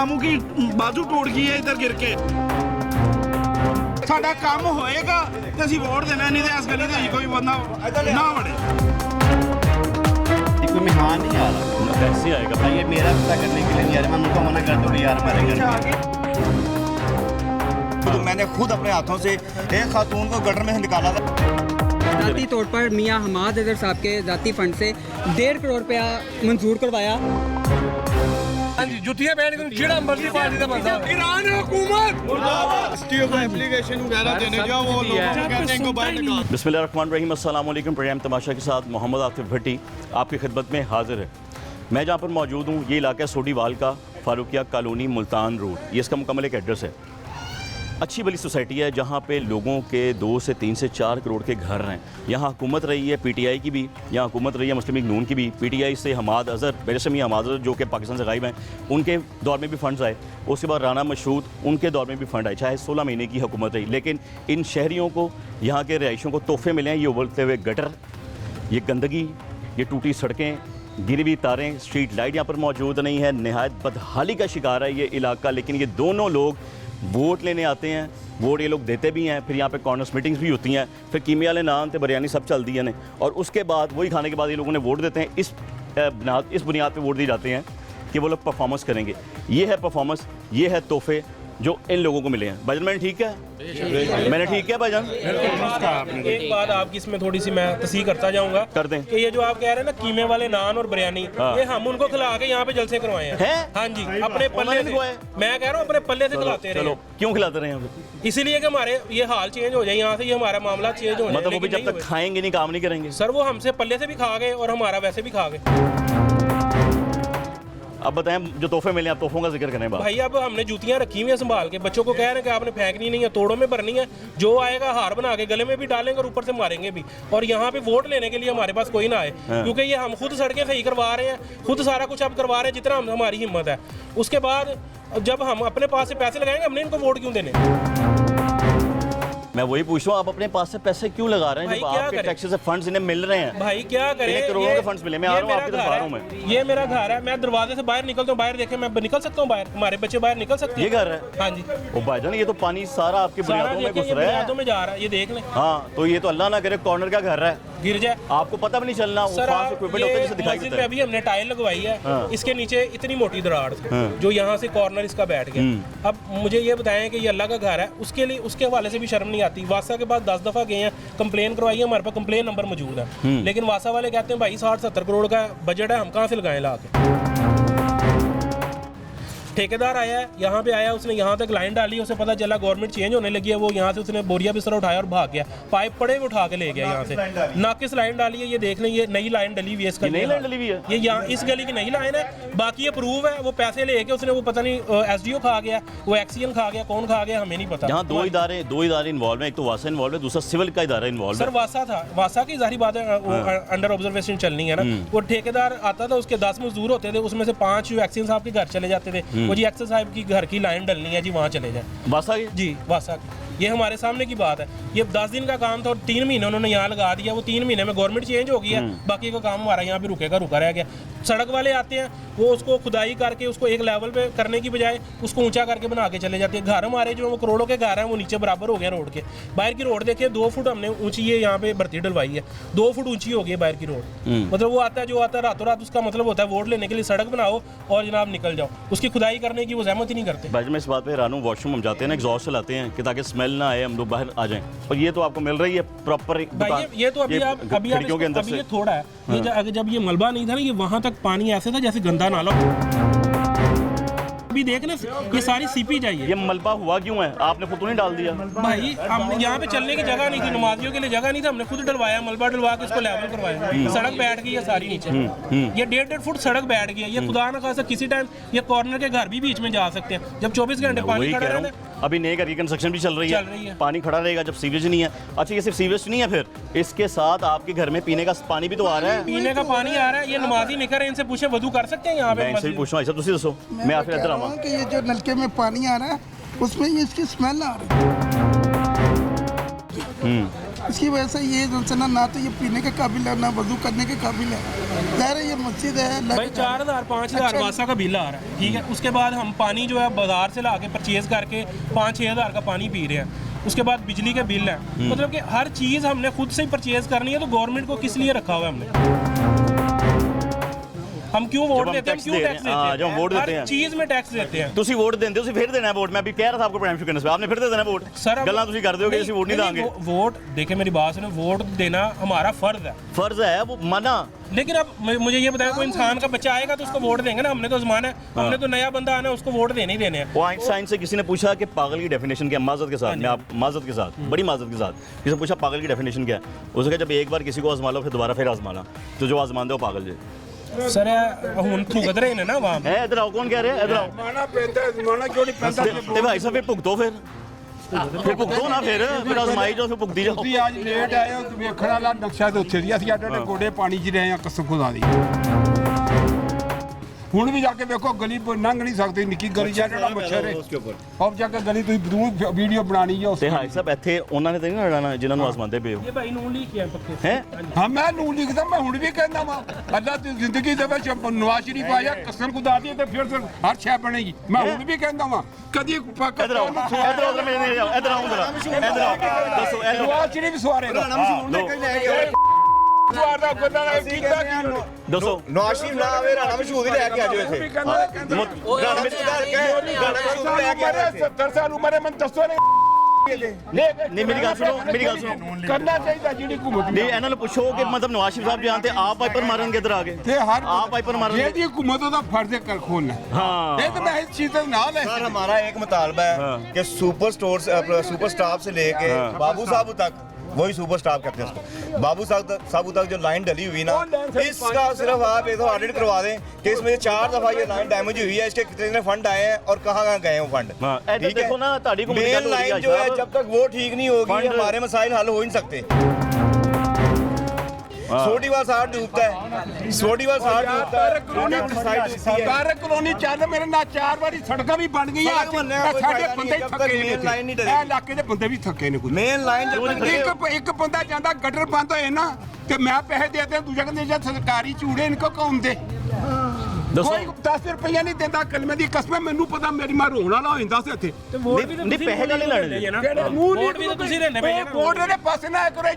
मामू की बाजू टूट गई है इधर गिर के। साडा काम होएगा तो असीं वोट देना, नहीं तो इस गली दे कोई बंदा ना वड़े। कोई मेहमान नहीं आ रहा, कैसे आएगा भाई? ये मेरा पता करने के लिए नहीं आ रहा, मैं उनको मना कर दूँगा यार हमारे घर में। तो मैंने खुद अपने हाथों से एक खातून को गटर में से निकाला था। ज़ाती तौर पर मियां हमाद अजहर साहब के ज़ाती फंड से 1.5 करोड़ रुपया मंजूर करवाया। जुतियां पहन के चिड़ा मर्जी पार्टी का बंदा ईरान हुकूमत मुर्दाबाद एप्लीकेशन वगैरह देने जाओ वो लोग कहते हैं इनको बाहर निकाल। बिस्मिल्लाहिर्रहमानिर्रहीम, अस्सलाम वालेकुम। प्रोग्राम तमाशा के साथ मोहम्मद आतिफ भट्टी आपकी खिदमत में हाजिर है। मैं जहाँ पर मौजूद हूँ ये इलाका सोडीवाल का फारूकिया कॉलोनी मुल्तान रोड, ये इसका मुकम्मल एक एड्रेस है। अच्छी भली सोसाइटी है जहाँ पे लोगों के 2 से 3 से 4 करोड़ के घर हैं। यहाँ हुकूमत रही है पीटीआई की भी, यहाँ हुकूमत रही है मुस्लिम लीग नून की भी। पीटीआई से हमाद अजहर, वैसे मियां हमाद अजहर जो कि पाकिस्तान से गायब हैं, उनके दौर में भी फंड्स आए। उसके बाद राना मशरूद, उनके दौर में भी फंड आए, चाहे 16 महीने की हुकूमत रही। लेकिन इन शहरियों को, यहाँ के रहायशियों को तोहफे मिले हैं। ये उबलते हुए गटर, ये गंदगी, ये टूटी सड़कें, गिरी हुई तारें, स्ट्रीट लाइट यहाँ पर मौजूद नहीं है। नहायत बदहाली का शिकार है ये इलाका। लेकिन ये दोनों लोग वोट लेने आते हैं, वोट ये लोग देते भी हैं, फिर यहाँ पे कॉर्नर्स मीटिंग्स भी होती हैं, फिर कीमे वाले नान ते बिरयानी सब चलती है। और उसके बाद वही खाने के बाद ये लोगों ने वोट देते हैं। इस बुनियाद पे वोट दिए जाते हैं कि वो लोग परफॉर्मेंस करेंगे। ये है परफॉर्मेंस, ये है तोहफे जो इन लोगों को मिले हैं। भाईजान मैंने ठीक है, मैंने ठीक है भाईजान। एक बात आपकी इसमें थोड़ी सी मैं तस्दीक करता जाऊंगा, कर दें कि ये जो आप कह रहे हैं ना कीमे वाले नान और बिरयानी, ये हम उनको खिला के यहाँ पे जलसे करवाए हैं। हाँ जी, अपने पल्ले से। मैं कह रहा हूँ अपने पल्ले से खिलाते रहे। क्यों खिलाते रहे हैं? इसीलिए कि हमारे ये हाल चेंज हो जाए, यहाँ से ये हमारा मामला चेंज हो जाए। मतलब वो भी जब तक खाएंगे नहीं काम नहीं करेंगे सर। वो हमसे पल्ले से भी खा गए और हमारा वैसे भी खा गए। अब बताएं जो तोहफे मिले, आप तोहफों का जिक्र करें। भाई अब हमने जूतियां रखी हुई है संभाल के, बच्चों को कह रहे हैं कि आपने फेंकनी नहीं है, तोड़ों में भरनी है। जो आएगा हार बना के गले में भी डालेंगे और ऊपर से मारेंगे भी। और यहाँ पे वोट लेने के लिए हमारे पास कोई ना आए, क्योंकि ये हम खुद सड़कें सही करवा रहे हैं, खुद सारा कुछ अब करवा रहे हैं जितना हमारी हिम्मत है। उसके बाद जब हम अपने पास से पैसे लगाएंगे, हमने इनको वोट क्यों देने? मैं वही पूछ रहा हूँ, आप अपने पास से पैसे क्यों लगा रहे हैं जब आपके टैक्स से फंड्स इन्हें मिल रहे हैं? भाई क्या करें, करोड़ों के फंड्स मिले। मैं आ रहा हूँ आपकी तरफ आ रहा हूँ। मैं ये मेरा घर है, मैं दरवाजे से बाहर निकलता हूँ, बाहर देखे मैं निकल सकता हूँ बाहर, हमारे बच्चे बाहर निकल सकते हैं। ये घर है? हाँ जी। ओ भाईजान ये तो पानी सारा आपके बुनियादों में घुस रहा है, बुनियादों में जा रहा है, ये देख लें। हाँ तो ये तो अल्लाह ना करे कॉर्नर का घर है, गिर जाए, आपको पता भी नहीं चलना। सर मस्जिद में अभी हमने टाइल लगवाई है, इसके नीचे इतनी मोटी दरार थी जो यहाँ से कॉर्नर इसका बैठ गया। अब मुझे ये बताएं कि ये अल्लाह का घर है, उसके लिए उसके हवाले से भी शर्म नहीं आती। वासा के बाद 10 दफा गए हैं, कंप्लेन करवाई है, हमारे पास कंप्लेन नंबर मौजूद है, लेकिन वासा वाले कहते हैं भाई 60-70 करोड़ का बजट है, हम कहाँ से लगाएं ला के। ठेकेदार आया है, यहाँ पे आया, उसने यहाँ तक लाइन डाली, उसे पता चला गवर्नमेंट चेंज होने लगी है, वो यहाँ से उसने बोरिया बिस्तर उठाया और भाग गया। पाइप पड़े हुए उठा के ले गया यहाँ से। नाकिस लाइन डाली है, ये देख लें, ये नई लाइन डली हुई है। इसका नई लाइन डली हुई है, ये यहाँ इस गली की नई लाइन है। बाकी ये प्रूव है, वो पैसे लेके उसने, वो पता नहीं SDO खा गया, वो एक्सीएन खा गया, कौन खा गया हमें नहीं पता। यहाँ दो इदारे इन्वॉल्व है, एक तो वासा इन्वॉल्व है, दूसरा सिविल का इदारा इन्वॉल्व है। सर वासा था, वासा की जाहिर बात है अंडर ऑब्जर्वेशन चलनी है ना। वो ठेकेदार आता था, उसके 10 मजदूर होते थे, उसमें से 5 एक्सीएन साहब के घर चले जाते थे। वो जी एक्सेस साहब घर की लाइन डलनी है जी, वहाँ चले जाए। वासा जी वासा, ये हमारे सामने की बात है। ये 10 दिन का काम था और 3 महीने उन्होंने यहाँ लगा दिया। वो 3 महीने में गवर्नमेंट चेंज हो गई है, बाकी का काम हमारा यहाँ पे रुका रह गया। सड़क वाले आते हैं, वो उसको खुदाई करके उसको एक लेवल पे करने की बजाय उसको ऊंचा करके बना के चले जाते हैं। घर हमारे जो वो करोड़ों के घर हैं, वो नीचे बराबर हो गए रोड के। बाहर की रोड देखिए 2 फुट हमने ऊंची है, यहाँ पे भर्ती डलवाई है, 2 फुट ऊंची हो गई बाहर की रोड। मतलब वो आता है जो आता है रातों रात, उसका मतलब होता है वोट लेने के लिए सड़क बनाओ और जनाब निकल जाओ, उसकी खुदाई करने की वो जहमत ही नहीं करते। भाई मैं इस बात पे हैरान हूँ, वॉशरूम हम जाते हैं ना, एग्जॉस्ट चलाते हैं कि ताकि स्मेल ना आए, हम लोग बाहर आ जाएं, और ये तो आपको मिल रही है प्रॉपर। ये तो अभी ये थोड़ा है, ये जब ये मलबा नहीं था ना, ये वहां तक पानी ऐसे था जैसे गंदा नाला। अभी देख ना, ये सारी सीपी जाइए। ये मलबा हुआ क्यों है? आपने खुद तो नहीं डाल दिया भाई? हम यहाँ पे चलने की जगह नहीं थी, नमाजियों के लिए जगह नहीं थी, हमने खुद डलवाया, मलबा डलवा के इसको लेवल करवाया। सड़क बैठ गई है सारी नीचे, ये 1.5 फुट सड़क बैठ गई है। ये खुदा ना खासा किसी टाइम ये कॉर्नर के घर भी बीच में जा सकते हैं, जब 24 घंटे पानी खड़ा रहता है। अभी नए घर की कंस्ट्रक्शन भी चल रही है, पानी खड़ा रहेगा जब सीवेज नहीं है। अच्छा ये सिर्फ सीवेज नहीं है, फिर इसके साथ आपके घर में पीने का पानी भी तो आ रहा है। पीने का पानी आ रहा है, ये नमाजी नहीं कर रहे, इनसे पूछे वजू कर सकते हैं यहाँ पे? इनसे भी पूछना है, तुम दसो, मैं आपके इधर आऊँ कि ये जो नलके में पानी आ रहा है उसमें ये इसकी स्मेल आ रही है। इसकी वजह से ये जो है ना तो ये पीने के काबिल है ना वजू करने के काबिल है। ज़ाहिर है ये मस्जिद है भाई 4,000 5,000 वासा का बिल आ रहा है, ठीक है। उसके बाद हम पानी जो है बाजार से ला के परचेज करके 5-6 हज़ार का पानी पी रहे हैं। उसके बाद बिजली के बिल हैं, मतलब कि हर चीज़ हमने खुद से ही परचेज करनी है। तो गवर्नमेंट को किस लिए रखा हुआ है हमने? हम क्यों वोट देते हैं? क्यों टैक्स देते हैं? जब हम वोट देते हैं हर चीज़ में टैक्स देते हैं। ਤੁਸੀਂ ਵੋਟ ਦਿੰਦੇ ਹੋ, ਤੁਸੀਂ ਫਿਰ ਦੇਣਾ ਹੈ ਵੋਟ। मैं अभी कह रहा था आपको प्राइम मिनिस्टर आपने फिर दे देना वोट। सर ਗੱਲਾਂ ਤੁਸੀਂ ਕਰਦੇ ਹੋ कि ਅਸੀਂ ਵੋਟ नहीं देंगे। वोट देखिए, मेरी बात सुनो, वोट देना हमारा फर्ज है। फर्ज है वो मना, लेकिन अब मुझे ये बताया, कोई इंसान का बच्चा आएगा तो उसको वोट देंगे ना। हमने तो जमाना है, हमने तो नया बंदा आना है, उसको वोट देने ही देने हैं। वो आइंस्टाइन से किसी ने पूछा कि पागल की डेफिनेशन क्या है, माजरत के साथ, मैं आप माजरत के साथ, बड़ी माजरत के साथ किसी ने पूछा पागल की डेफिनेशन क्या है, उसने कहा जब एक बार किसी को आजमा लो फिर दोबारा फिर आजमाना, तो जो आजमान दे वो पागल जे सर हुन भुगत रहे हैं ना वहाँ है। इधर आओ, कौन कह रहे हैं? इधर आओ। माना पैंदा माना क्यों नहीं पैंदा ते भाई साहब फिर भुगतो, फिर भुगतो ना, फिर आजमाई जाओ, फिर भुगती जाओ। ਤੁਸੀਂ ਅੱਜ ਲੇਟ ਆਏ ਹੋ, ਵੇਖਣ ਵਾਲਾ ਨਕਸ਼ਾ ਤੇ ਉੱਥੇ ਦੀ ਅਸੀਂ ਅੱਡੇ ਗੋਡੇ ਪਾਣੀ 'ਚ ਰਹੇ ਹਾਂ ਕਸਮ ਖੁਦਾ ਦੀ। ਹੁਣ ਵੀ ਜਾ ਕੇ ਵੇਖੋ ਗਲੀ ਲੰਘ ਨਹੀਂ ਸਕਦੀ, ਨਿੱਕੀ ਗਲੀ ਜਾ ਜਿਹੜਾ ਮੱਛਰ ਹੈ अब जाके गली ਤੁਸੀਂ ਦੂਰ ਵੀਡੀਓ ਬਣਾਣੀ ਹੈ ਤੇ ਹਾਈ ਸਾਹਿਬ ਇੱਥੇ ਉਹਨਾਂ ਨੇ ਤਾਂ ਨਹੀਂ ਲੜਾਣਾ ਜਿਨ੍ਹਾਂ ਨੂੰ ਆਜ਼ਮਾਉਂਦੇ ਪਏ ਹੋ। ये भाई नून लीक है पक्के ਹੈ ਹਾਂ ਮੈਂ ਨੂੰ ਲਿਖਦਾ, ਮੈਂ ਹੁਣ ਵੀ ਕਹਿੰਦਾ ਵਾਂ ਅੱਲਾ ਦੀ ਜ਼ਿੰਦਗੀ ਦੇ ਵਿੱਚ ਨਵਾਜ਼ ਸ਼ਰੀਫ ਆਇਆ ਕਸਮ ਖੁਦਾ ਦੀ ਤੇ ਫਿਰ ਹਰ ਸ਼ੈ ਬਣੇਗੀ। ਮੈਂ ਹੁਣ ਵੀ ਕਹਿੰਦਾ ਵਾਂ ਕਦੀ ਇਧਰ ਆਓ, ਇਧਰ ਆਓ, ਮੇਰੇ ਜਾਓ, ਇਧਰ ਆਓ, ਇਧਰ ਆਓ, ਦੱਸੋ ਇਹ ਲੋ ਨਵਾਜ਼ ਸ਼ਰੀਫ ਸਵਾਰੇ ਦਾ ਸਵਾਰਦਾ ਗੁਰਦਾਰਾ ਕੀਤਾ ਕੀ ਦੱਸੋ ਨਵਾਸ਼ੀ ਨਾ ਆਵੇ ਰਾਣਾ ਮਸ਼ਹੂਰ ਹੀ ਲੈ ਕੇ ਆ ਜਾਓ ਇੱਥੇ ਰਾਣਾ ਮਸ਼ਹੂਰ ਕੇ ਰਾਣਾ ਮਸ਼ਹੂਰ ਲੈ ਕੇ ਆ 70 ਸਾਲ ਉਮਰ ਹੈ ਮੈਨੂੰ ਦੱਸੋ ਨਹੀਂ ਮੇਰੀ ਗੱਲ ਸੁਣੋ, ਮੇਰੀ ਗੱਲ ਸੁਣੋ, ਕਰਨਾ ਚਾਹੀਦਾ ਜਿਹੜੀ ਹੁਕੂਮਤ ਨਹੀਂ ਇਹਨਾਂ ਨੂੰ ਪੁੱਛੋ ਕਿ ਮਤਲਬ ਨਵਾਜ਼ ਸ਼ਰੀਫ ਸਾਹਿਬ ਜਾਣ ਤੇ ਆਪ ਵਾਈਪਰ ਮਾਰਨਗੇ ਇੱਧਰ ਆ ਕੇ, ਤੇ ਹਰ ਆਪ ਵਾਈਪਰ ਮਾਰਨਗੇ। ਜਿਹੜੀ हुकूमत ਦਾ फर्ज है कर खोलना। हाँ। ये तो मैं इस चीज से नाल है। सर हमारा एक मुतालबा है कि सुपर स्टाफ से लेके बाबू साहब तक, वही सुपर स्टाफ कहते हैं उसको, बाबू साहब तक जो लाइन डली हुई ना, इसका सिर्फ आप एक ऑडिट करवा दें कि इसमें 4 दफा ये लाइन डैमेज हुई है, इसके कितने फंड आए हैं और कहाँ गए हैं वो फंड। ठीक है, देखो ना ताड़ी को मेन लाइन जो है जब तक वो ठीक नहीं होगी हमारे मसाइल हल हो ही नहीं सकते। सोडीवाल साहब डूबता है, सोडीवाल साहब डूबता है, तारक कॉलोनी ਚੱਲ ਮੇਰੇ ਨਾਲ 4 ਵਾਰੀ ਸੜਕਾਂ ਵੀ ਬਣ ਗਈਆਂ, ਸਾਡੇ ਬੰਦੇ ਹੀ ਥੱਕੇ ਨੇ, ਇਹ ਇਲਾਕੇ ਦੇ ਬੰਦੇ ਵੀ ਥੱਕੇ ਨੇ। ਕੋਈ मेन लाइन ਇੱਕ ਬੰਦਾ ਜਾਂਦਾ ਗਟਰ ਬੰਦ ਹੋਏ ਨਾ ਤੇ ਮੈਂ ਪੈਸੇ ਦੇ ਦਿਆਂ, ਦੂਜਾ ਕਹਿੰਦੇ ਜੇ ਸਰਕਾਰੀ ਚੂੜੇ ਇਨਕੋ ਕੌਣ ਦੇ, ਕੋਈ 10 ਰੁਪਈਆ ਨਹੀਂ ਦਿੰਦਾ। ਕਲਮੇ ਦੀ ਕਸਮ, ਮੈਨੂੰ ਪਤਾ ਮੇਰੀ ਮਾਂ ਰੋਣ ਵਾਲਾ ਹੋ ਜਾਂਦਾ ਸੀ ਇੱਥੇ। ਨਹੀਂ ਪੈਸੇ ਵਾਲੇ ਲੜਦੇ ना ਵੋਟ भी तो तुसी लेने पे है ना। ਵੋਟ ਦੇ ਪਾਸੇ ਨਾ ਕਰੋ,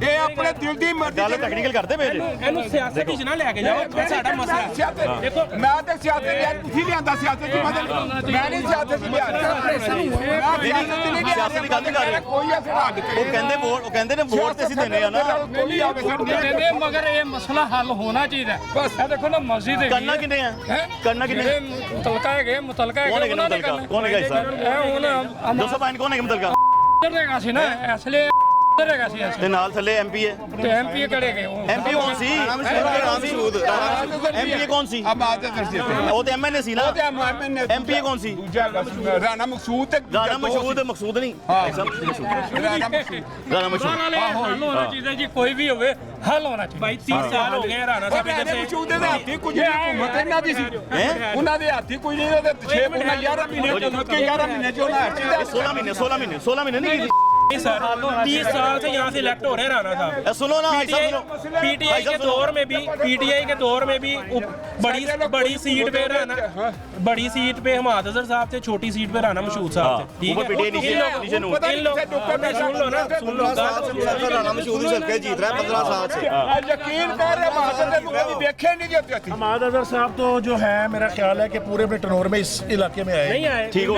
ਇਹ ਆਪਣੇ ਦਿਲ ਦੀ ਮਰਜ਼ੀ ਗੱਲ ਟੈਕਨੀਕਲ ਕਰਦੇ ਪਏ ਜੀ। ਇਹਨੂੰ ਸਿਆਸਤ ਵਿੱਚ ਨਾ ਲੈ ਕੇ ਜਾਓ, ਸਾਡਾ ਮਸਲਾ ਦੇਖੋ ਮੈਂ ਤਾਂ ਸਿਆਸਤ ਯਾਰ ਤੁਸੀਂ ਲਿਆਂਦਾ ਸਿਆਸਤ ਦੀ ਮਦਦ, ਮੈਂ ਨਹੀਂ ਸਿਆਸਤ ਦੀ ਸਿਆਸਤ ਦੀ ਗੱਲ ਨਹੀਂ ਕਰ ਰਹੇ। ਕੋਈ ਅਸਰ ਹੱਲ ਉਹ ਕਹਿੰਦੇ ਵੋਟ, ਉਹ ਕਹਿੰਦੇ ਨੇ ਵੋਟ ਤੇ ਅਸੀਂ ਦੇਣੇ ਆ ਨਾ, ਕੋਈ ਆਵੇ ਕਹਿੰਦੇ ਮਗਰ ਇਹ ਮਸਲਾ ਹੱਲ ਹੋਣਾ ਚਾਹੀਦਾ। ਬਸ ਇਹ ਦੇਖੋ ਨਾ ਮਸਜਿਦ ਕਰਨਾ ਕਿੰਨੇ ਆ, ਕਰਨਾ ਕਿੰਨੇ ਮੁਤਲਕਾ ਹੈਗੇ ਕੌਣ ਹੈਗਾ ਮੁਤਲਕਾ, ਕੌਣ ਹੈਗਾ ਸਰ ਇਹ ਹੁਣ ਦੱਸੋ ਭਾਈ ਕੌਣ ਹੈਗਾ ਮੁਤਲਕਾ? ਰਹੇਗਾ ਸੀ ਨਾ ਅਸਲੇ ਰਹੇਗਾ ਸੀ ਤੇ ਨਾਲ ਥੱਲੇ ਐਮਪੀ ਹੈ, ਤੇ ਐਮਪੀ ਕਿਹੜੇ ਗਏ ਐਮਪੀ ਕੌਣ ਸੀ? ਐਮਪੀ ਕੌਣ ਸੀ? अब आते दर्जे ਉਹ ਤੇ ਐਮਐਨਏ ਸੀ ਨਾ। ਐਮਪੀ ਕੌਣ ਸੀ? दूजा राणा मकसूद ते ਰਾਣਾ ਮਸ਼ਹੂਦ, ਮਕਸੂਦ ਨਹੀਂ राणा मकसूद ਰਾਣਾ ਮਸ਼ਹੂਦ। ਹੱਲ ਹੋਣਾ ਚਾਹੀਦਾ ਜੀ, ਕੋਈ ਵੀ ਹੋਵੇ ਹੱਲ ਹੋਣਾ ਚਾਹੀਦਾ। भाई 30 साल हो गए राणा साहब इधर से। ਮਕਸੂਦ ਦੇ ਹੱਥੀ ਕੁਝ ਨਹੀਂ, ਹੁਕੂਮਤ ਇਹਨਾਂ ਦੀ ਸੀ, ਉਹਨਾਂ ਦੇ ਹੱਥੀ ਕੁਝ ਨਹੀਂ। ਉਹਦੇ 6 ਮਹੀਨੇ 11 ਮਹੀਨੇ ਚ 11 ਮਹੀਨੇ ਚ ਉਹਨਾਂ ਹੱਥੀ 16 ਮਹੀਨੇ ਨਹੀਂ ਕੀਤੀ। नहीं सर 30 साल से यहाँ से इलेक्ट हो रहे हैं राणा साहब। सुनो ना पीटीआई के दौर में भी बड़ी सीट पे राणा, बड़ी सीट पे हमाद अजहर साहब थे, छोटी सीट पे राणा मशहूद साहब थे। ठीक है, पीटीआई नीचे नूर। सुन लो ना, राना मशहूर ही सबके जीत रहा है 15 साल से। यकीन कर रहे महाजन ने कभी देखे नहीं जाते। हमाद अजहर साहब तो जो है मेरा ख्याल है कि पूरे अपने टनोर में इस इलाके में आए नहीं आए, ठीक हो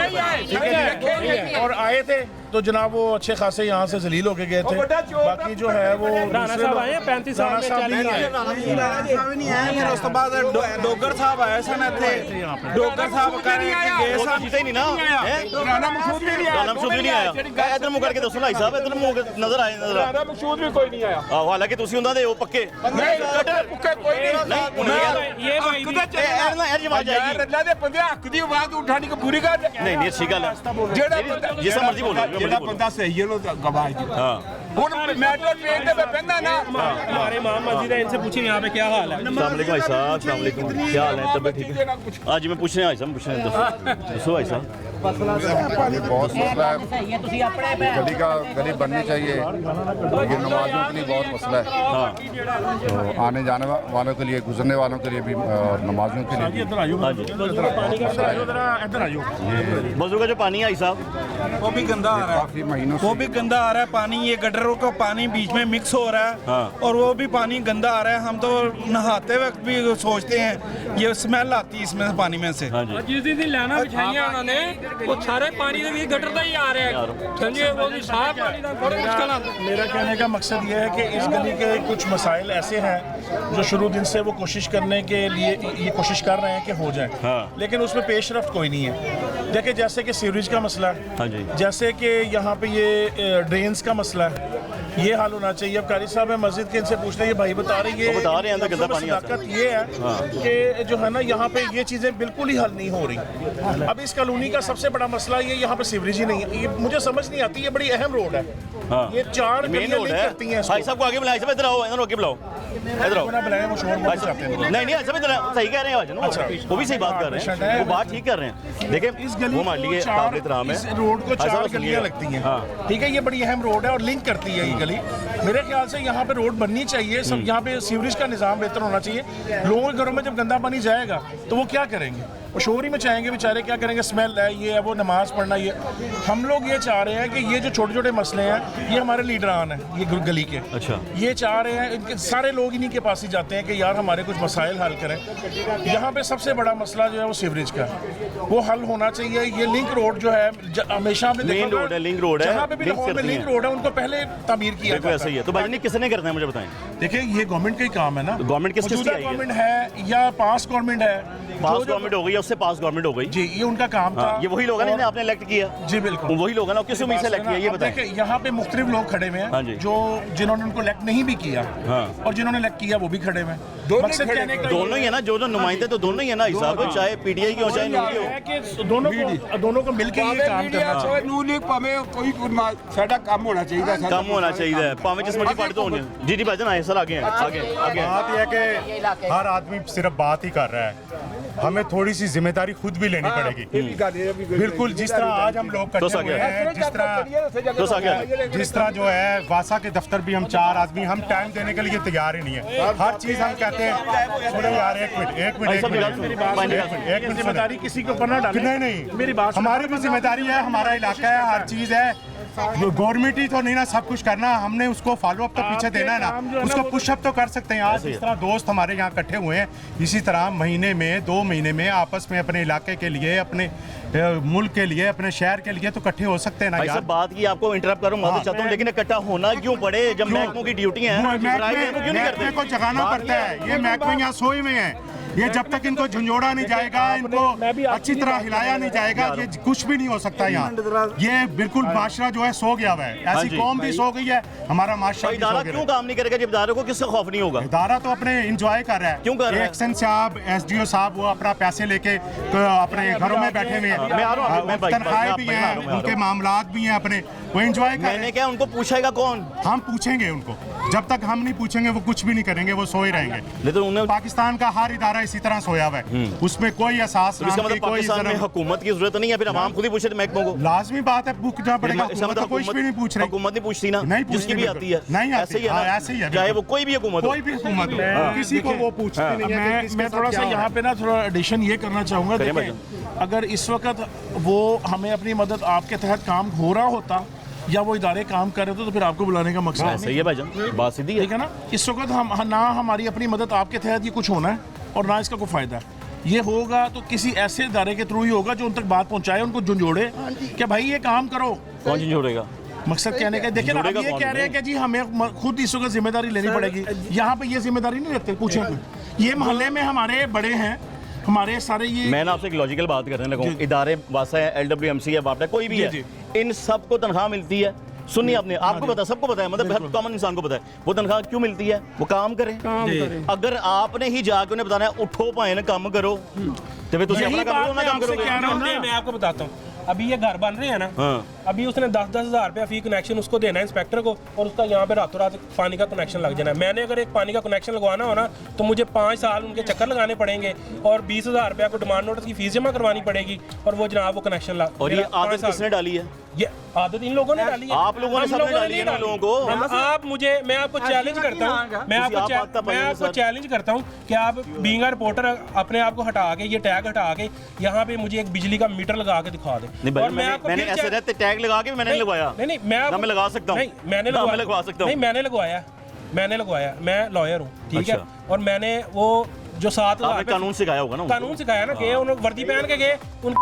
और आए थे तो जनाब वो अच्छे खासे यहाँ से जलील होके गए थे। बाकी जो है वो राणा साहब आए हैं 35 साल में, 40 फिर उस तो बाद डोगर साहब आए सन इत्थे, डोगर साहब गए सन, जीते नहीं ना, राणा मकसूद भी नहीं आया, ਰਾਣਾ ਮਸ਼ਹੂਦ ਨਹੀਂ ਆਇਆ। ਇਧਰ ਮੂੰਹ ਕਰਕੇ ਦੱਸੋ ਭਾਈ ਸਾਹਿਬ, ਇਧਰ ਮੂੰਹ ਨਜ਼ਰ ਆਏ ਨਜ਼ਰ ਆ। ਰਾਣਾ ਮਕसूद ਵੀ ਕੋਈ ਨਹੀਂ ਆਇਆ। ਆਹੋ ਹਾਲਾਂਕਿ ਤੁਸੀਂ ਉਹਨਾਂ ਦੇ ਉਹ ਪੱਕੇ ਨਹੀਂ ਪੁੱਕੇ ਕੋਈ ਨਹੀਂ। ये भाई भी ਇਹ ਜਵਾਬ ਜਾਏਗੀ। ਰੱਲਾ ਦੇ ਬੰਦੇ ਹੱਕ ਦੀ ਆਵਾਜ਼ ਉਠਾਣੀ ਕੋ ਪੂਰੀ ਕਰ। ਨਹੀਂ ਅੱਛੀ ਗੱਲ ਹੈ, ਜਿਹੜਾ ਜਿਸ ਮਰਜ਼ੀ ਬੋਲੋ ਜਿਹੜਾ ਬੰਦਾ ਸਹੀ ਹੈ ਉਹ ਗਵਾਹ ਹੈ। ਹਾਂ मेट्रो ट्रेन पे बहना ना हमारे इमाम मस्जिद है, इनसे पूछिए यहाँ पे क्या हाल है। अस्सलाम वालेकुम भाई साहब, अस्सलाम वालेकुम, क्या हाल है, तबीयत ठीक है? आज मैं पूछने आया साहब, पूछने दसो भाई साहब। पानी बहुत मसला है, गली बननी चाहिए, ये नमाजों के लिए बहुत मसला है। हाँ तो आने जाने वालों के लिए, गुजरने वालों के लिए भी, और नमाजियों के लिए भी। हाँ जी, वजू का जो पानी है भाई साहब वो भी गंदा आ रहा है, काफी महीनों वो से भी गंदा आ रहा है पानी। ये गटरों का पानी बीच में मिक्स हो रहा है, हाँ। और वो भी पानी गंदा आ रहा है। हम तो नहाते वक्त भी सोचते हैं ये स्मेल आती है इसमें से, पानी में से। हाँ जी, जिस दिन लाना बिछाइया उन्होंने वो सारे पानी भी गटर का ही आ रहा है, समझिए वो भी साफ पानी का बड़ा मुश्किल आता है। मेरा कहने का मकसद ये है कि इस गली के कुछ मसाइल ऐसे हैं जो शुरू दिन से वो कोशिश करने के लिए ये कोशिश कर रहे हैं कि हो जाए, हाँ। लेकिन उसमें पेशरफ्त कोई नहीं है। देखिए जैसे कि सीवरेज का मसला है, हाँ जी, जैसे कि यहाँ पे ये ड्रेन्स का मसला है, ये हल होना चाहिए। अब कारी साहब है मस्जिद के, इनसे पूछते हैं, ये भाई बता रहे हैं, वो बता रहे हैं अंदर गंदा पानी आता है। सदाकत ये है कि जो है ना यहाँ पे ये चीज़ें बिल्कुल ही हल नहीं हो रही। अब इस कॉलोनी का सबसे बड़ा मसला ये यहाँ पे सीवरेज ही नहीं है। ये मुझे समझ नहीं आती, ये बड़ी अहम रोड है, हाँ। ये 4 मेन गलियां रोड लिंक है। करती हैं इसको। भाई साहब को आगे बुलाओ, इधर आओ, इधर आके बुलाओ, इधर आओ। ना बुलाएं, वो शोर बहुत चाहते हैं। नहीं नहीं ऐसा भी सही कह रहे हैं भाईजान, वो भी सही बात कर रहे हैं, वो बात ठीक कर रहे हैं। देखिए इस गली वो मान को लीजिए चार- काबिल इतराम है, इस रोड को भाई 4 साहब गलियां लगती हैं, हाँ। ठीक है, ये बड़ी अहम रोड है और लिंक करती है ये गली। मेरे ख्याल से यहाँ पे रोड बननी चाहिए, सब यहाँ पे सीवरेज का निज़ाम बेहतर होना चाहिए। लोगों के घरों में जब गंदा पानी जाएगा तो वो क्या करेंगे, वो शोर ही में चाहेंगे बेचारे, क्या करेंगे, स्मेल है, ये है, वो नमाज पढ़ना। ये हम लोग ये चाह रहे हैं कि ये जो छोटे छोटे मसले हैं ये हमारे लीडरान हैं ये गली के, अच्छा, ये चाह रहे हैं, इनके सारे लोग इन्हीं के पास ही जाते हैं कि यार हमारे कुछ मसाइल हल करें। यहाँ पे सबसे बड़ा मसला जो है वो सीवरेज का है, वो हल होना चाहिए। ये लिंक रोड जो है हमेशा में मेन रोड है, लिंक रोड है, जहाँ पे भी लिंक लाहौर में करती लिंक हैं। रोड है उनको पहले तामीर किया बिल्कुल ऐसा ही है। तो भाई किसने करना है मुझे बताएं। देखिए ये गवर्नमेंट का ही काम है ना, गवर्नमेंट किस मौजूदा की आई है? गवर्नमेंट है या पास गवर्नमेंट है, पास गवर्नमेंट हो गई, उससे पास गवर्नमेंट हो गई जी, ये उनका काम था। हाँ, ये वही लोग हैं जिन्हें आपने इलेक्ट किया। जी बिल्कुल, वही लोग हैं ना, किस उम्मीद से इलेक्ट किया ये अब बताएं। देखिए, यहाँ पे मुख्तलिफ लोग खड़े हुए हाँ जी। हैं, जो जिन्होंने उनको इलेक्ट नहीं भी किया, हाँ। और जिन्होंने इलेक्ट किया वो भी खड़े हुए हैं। मकसद कहने का दोनों ही है ना, जो नुमाइंदे तो दोनों ही है ना हिसाब, चाहे पीटीआई की हो चाहे न्यू की हो। है कि दोनों को मिलकर ये काम करना चाहिए। नू लीग भाਵੇਂ ਕੋਈ ਸਾਡਾ ਕੰਮ ਹੋਣਾ ਚਾਹੀਦਾ ਸਾਡਾ कम होना चाहिए, भावें जिस मर्जी पार्टी तो होने। जी जी भाईजान आए सर, आगे हैं, आगे आगे। बात यह है कि हर आदमी सिर्फ बात ही कर रहा है, हमें थोड़ी सी जिम्मेदारी खुद भी लेनी पड़ेगी। बिल्कुल, जिस तरह आज हम लोग तो इकट्ठे हुए हैं, जिस तरह जो है वासा के दफ्तर भी हम 4 आदमी, हम टाइम देने के लिए तैयार ही नहीं है। हर चीज हम कहते हैं सुनो यार, एक मिनट जिम्मेदारी किसी के ऊपर ना डालें। नहीं नहीं, मेरी बात हमारी भी जिम्मेदारी है, हमारा इलाका है, हर चीज है। गवर्नमेंट ही तो नहीं ना सब कुछ करना, हमने उसको फॉलो अप तो पीछे देना है ना, उसको पुशअप तो कर सकते हैं। आज इस तरह दोस्त हमारे यहाँ इकट्ठे हुए हैं, इसी तरह महीने में 2 महीने में आपस में अपने इलाके के लिए, अपने मुल्क के लिए, अपने शहर के लिए तो इकट्ठे हो सकते हैं ना भाई यार। साहब बात की आपको इंटरप्ट करूं, मैं चाहता हूं, लेकिन इकट्ठा होना क्यों पड़े जब महकमों की ड्यूटी है, क्यों नहीं महकमे को करते? जगाना पड़ता है, ये महकमे यहाँ सोए में है, ये जब तक इनको झंझोड़ा नहीं जाएगा, इनको अच्छी तरह हिलाया नहीं जाएगा, ये कुछ भी नहीं हो सकता यहाँ। ये बिल्कुल माशरा जो है सो गया हुआ है, हाँ ऐसी जी। कौम भी सो गई है, हमारा माशरा भी सो इदारा गया क्यों है। काम नहीं करेगा जब इदारे को किसका खौफ नहीं होगा? इदारा तो अपने इंजॉय कर रहा है, क्यों कर रहा है? एक्शन साहब, एसडीओ साहब वो अपना पैसे लेके अपने घरों में बैठे हुए हैं, मैं आ रहा हूं, मैं भाई, तनख्वाहें भी मैं आ हैं, रहा हूं। उनके मामलात भी हैं अपने, वो इंजॉय कर रहे मैंने हैं। क्या उनको पूछेगा कौन? हम पूछेंगे उनको, जब तक हम नहीं पूछेंगे वो कुछ भी नहीं करेंगे, वो सोए रहेंगे। लेकिन उन्हें पाकिस्तान का हर इदारा इसी तरह सोया हुआ है, उसमें कोई एहसास तो इसका नाम की मतलब कोई पाकिस्तान में जरा- हुकूमत की जरूरत नहीं है, फिर आवाम खुद ही पूछे महकमों को। लाजमी बात है, पूछना पड़ेगा। इसका हुकूमत तो कुछ भी नहीं पूछ रही, हुकूमत नहीं पूछती ना, नहीं पूछती, जिसकी भी बिल्कुल। आती है नहीं आती, ऐसे ही है हाँ, ना, ऐसे ही है, चाहे बिल्कुल। वो कोई भी हुकूमत हो। कोई भी हुकूमत हो, किसी को वो पूछती नहीं है कि मैं थोड़ा सा यहाँ पे ना थोड़ा एडिशन ये करना चाहूँगा। करें देखिए, अगर इस वक्त वो हमें अपनी मदद आपके तहत काम हो रहा होता या वो इदारे काम कर रहे थे तो फिर आपको बुलाने का मकसद हाँ, सही है भाईजान, बात सीधी है। ठीक है ना। इस वक्त हम ना हमारी अपनी मदद आपके तहत ये कुछ होना है और ना इसका कोई फायदा है। ये होगा तो किसी ऐसे इदारे के थ्रू ही होगा जो उन तक बात पहुंचाए, उनको झुंझोड़े कि भाई ये काम करो। कौन झंझोड़ेगा? मकसद कहने का, देखिए ना, अब ये कह रहे हैं कि जी हमें खुद इस वक्त जिम्मेदारी लेनी पड़ेगी। यहाँ पे ये जिम्मेदारी नहीं लेते, पूछें। ये मोहल्ले में हमारे बड़े हैं, हमारे सारे ये, मैं ना आपसे एक लॉजिकल बात करने लगा हूं, इदारे वासा है, LWMC है, बापटा कोई भी है, इन सबको तनख्वाह मिलती है। सुनिए आपने, आपको पता, सबको पता है, मतलब हर कॉमन इंसान को पता है वो तनख्वाह क्यों मिलती है, वो काम करें। अगर आपने ही जाके उन्हें बताना है उठो भाई ना काम करो, तो फिर तुम अपना काम करो ना, काम करोगे। मैं आपको बताता हूँ, अभी ये घर बन रहे हैं ना, अभी उसने 10-10 हज़ार रुपया फी कनेक्शन उसको देना है इंस्पेक्टर को, और उसका यहाँ पे रातों रात पानी का कनेक्शन लग जाना है। मैंने अगर एक पानी का कनेक्शन लगवाना हो ना तो मुझे 5 साल उनके चक्कर लगाने पड़ेंगे और 20,000 रुपया को डिमांड नोटिस की फीस जमा करवानी पड़ेगी, और वो जनाब वो कनेक्शन और ये आदत किसने डाली है? ये आदत इन लोगों ने डाली है। आप लोगों ने सबने डाली है ना लोगों को। आप मुझे, मैं आपको चैलेंज करता हूँ, मैं आपको चैलेंज करता हूँ कि आप बीइंग अ रिपोर्टर अपने आप को हटा के, ये टैग हटा के यहाँ पे मुझे एक बिजली का मीटर लगा के दिखा दे। और मैंने ऐसे रहते टैग लगा के मैंने लगवाया। नहीं मैं लगा सकता हूँ। नहीं मैंने लगवा सकता हूँ। नहीं मैंने लगवाया, मैं लॉयर हूँ, ठीक है। और मैंने वो जो 7,000 कानून सिखाया होगा ना, कानून सिखाया ना, कि उन्होंने वर्दी पहन के गए उन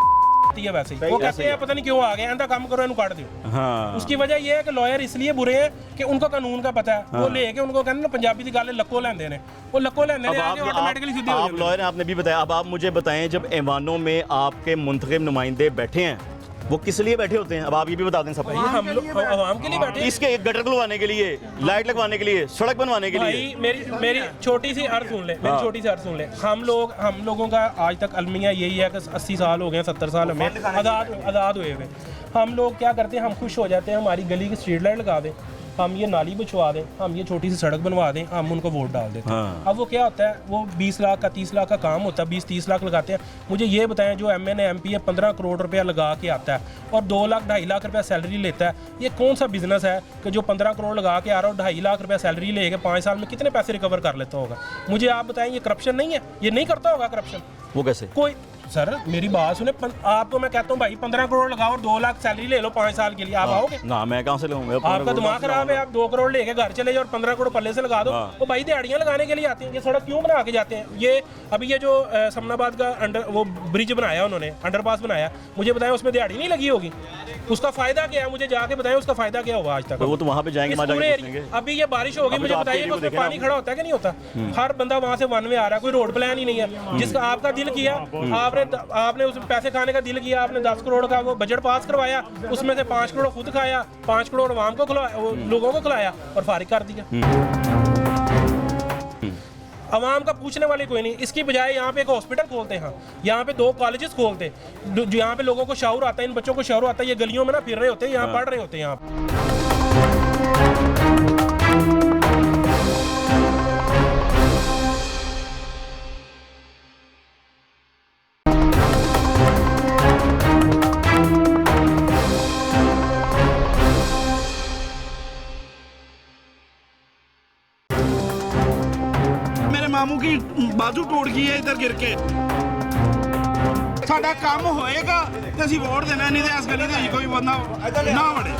है वैसे ही। वो कहते हैं पता नहीं क्यों आ गए, ऐसा काम करो इनको काट दो। हाँ। उसकी वजह ये है कि लॉयर इसलिए बुरे हैं कि उनको कानून का पता है। हाँ। वो लेके उनको कहते हैं ना पंजाबी की गाले लक्को लेंदे ने, वो लक्को लेंदे ने आके ऑटोमेटिकली सीधे हो जाते हैं। आप लॉयर हैं, आपने भी बताया। अब आप मुझे बताएं, जब ऐवानों में आपके मुंतखब नुमाइंदे बैठे हैं वो किस लिए बैठे होते हैं? अब आप ये भी बता दें सब। हम लोग आवाम के लिए बैठे हैं। इसके एक गटर खुलवाने के लिए, लाइट लगवाने के लिए, सड़क बनवाने के लिए। मेरी छोटी सी अर्ज सुन ले, मेरी छोटी सी अर्ज सुन ले। हम लोगों का आज तक अलमिया यही है कि 80 साल हो गए, 70 साल हमें आज़ाद हुए हुए। हम लोग क्या करते हैं, हम खुश हो जाते हैं हमारी गली की स्ट्रीट लाइट लगा दें, हम ये नाली बिछवा दें, हम ये छोटी सी सड़क बनवा दें, हम उनको वोट डाल देते हैं। हाँ। अब वो क्या होता है, वो 20 लाख का 30 लाख का काम होता है, 20-30 लाख लगाते हैं। मुझे ये बताएं, जो MNA MP है 15 करोड़ रुपया लगा के आता है और 2 लाख 2.5 लाख रुपया सैलरी लेता है, ये कौन सा बिजनेस है कि जो 15 करोड़ लगा के आ रहा है और 2.5 लाख रुपया सैलरी लेके 5 साल में कितने पैसे रिकवर कर लेता होगा? मुझे आप बताएं, ये करप्शन नहीं है? ये नहीं करता होगा करप्शन? वो कैसे? कोई सर मेरी बात सुने, आपको मैं कहता हूँ भाई 15 करोड़ लगाओ और 2 लाख सैलरी ले लो 5 साल के लिए, आप आओगे? ना, मैं कहाँ से लूँगा? आपका दिमाग खराब है। आप 2 करोड़ लेके घर चले जाओ और 15 करोड़ पल्ले से लगा दो। वो भाई दिहाड़ियाँ लगाने के लिए आते हैं। ये सड़क क्यों बना के जाते हैं? ये अभी ये जो समनाबाद का वो ब्रिज बनाया उन्होंने, अंडरपास बनाया, मुझे बताएं उसमें दिहाड़ी नहीं लगी होगी? उसका फायदा क्या है? मुझे जाके बताएं उसका फायदा क्या होगा आज तक? वो तो वहाँ पे जाएंगे। अभी ये बारिश होगी, मुझे बताइए उसमें पानी खड़ा होता है कि नहीं होता? हर बंदा वहाँ से वन वे आ रहा है, कोई रोड प्लान ही नहीं है। जिसका आपका दिल किया, आपने उस पैसे खाने का दिल किया, आपने 10 करोड़ का वो बजट पास करवाया, उसमें से 5 करोड़ खुद खाया, 5 करोड़ आवाम को खिलाया, लोगों को खिलाया और फारिग कर दिया। आवाम का पूछने वाले कोई नहीं। इसकी बजाय यहाँ पे एक हॉस्पिटल खोलते हैं, यहाँ पे 2 कॉलेजेस खोलते, जो यहाँ पे लोगों को शऊर आता है, इन बच्चों को शऊर आता है, ये गलियों में ना फिर रहे होते हैं, यहाँ पढ़ रहे होते हैं यहाँ। मामू की बाजू टूट गई है इधर गिर के। साडा काम होएगा तो असीं वोट देना, नहीं तो इस गली दे कोई बंदा ना वड़े।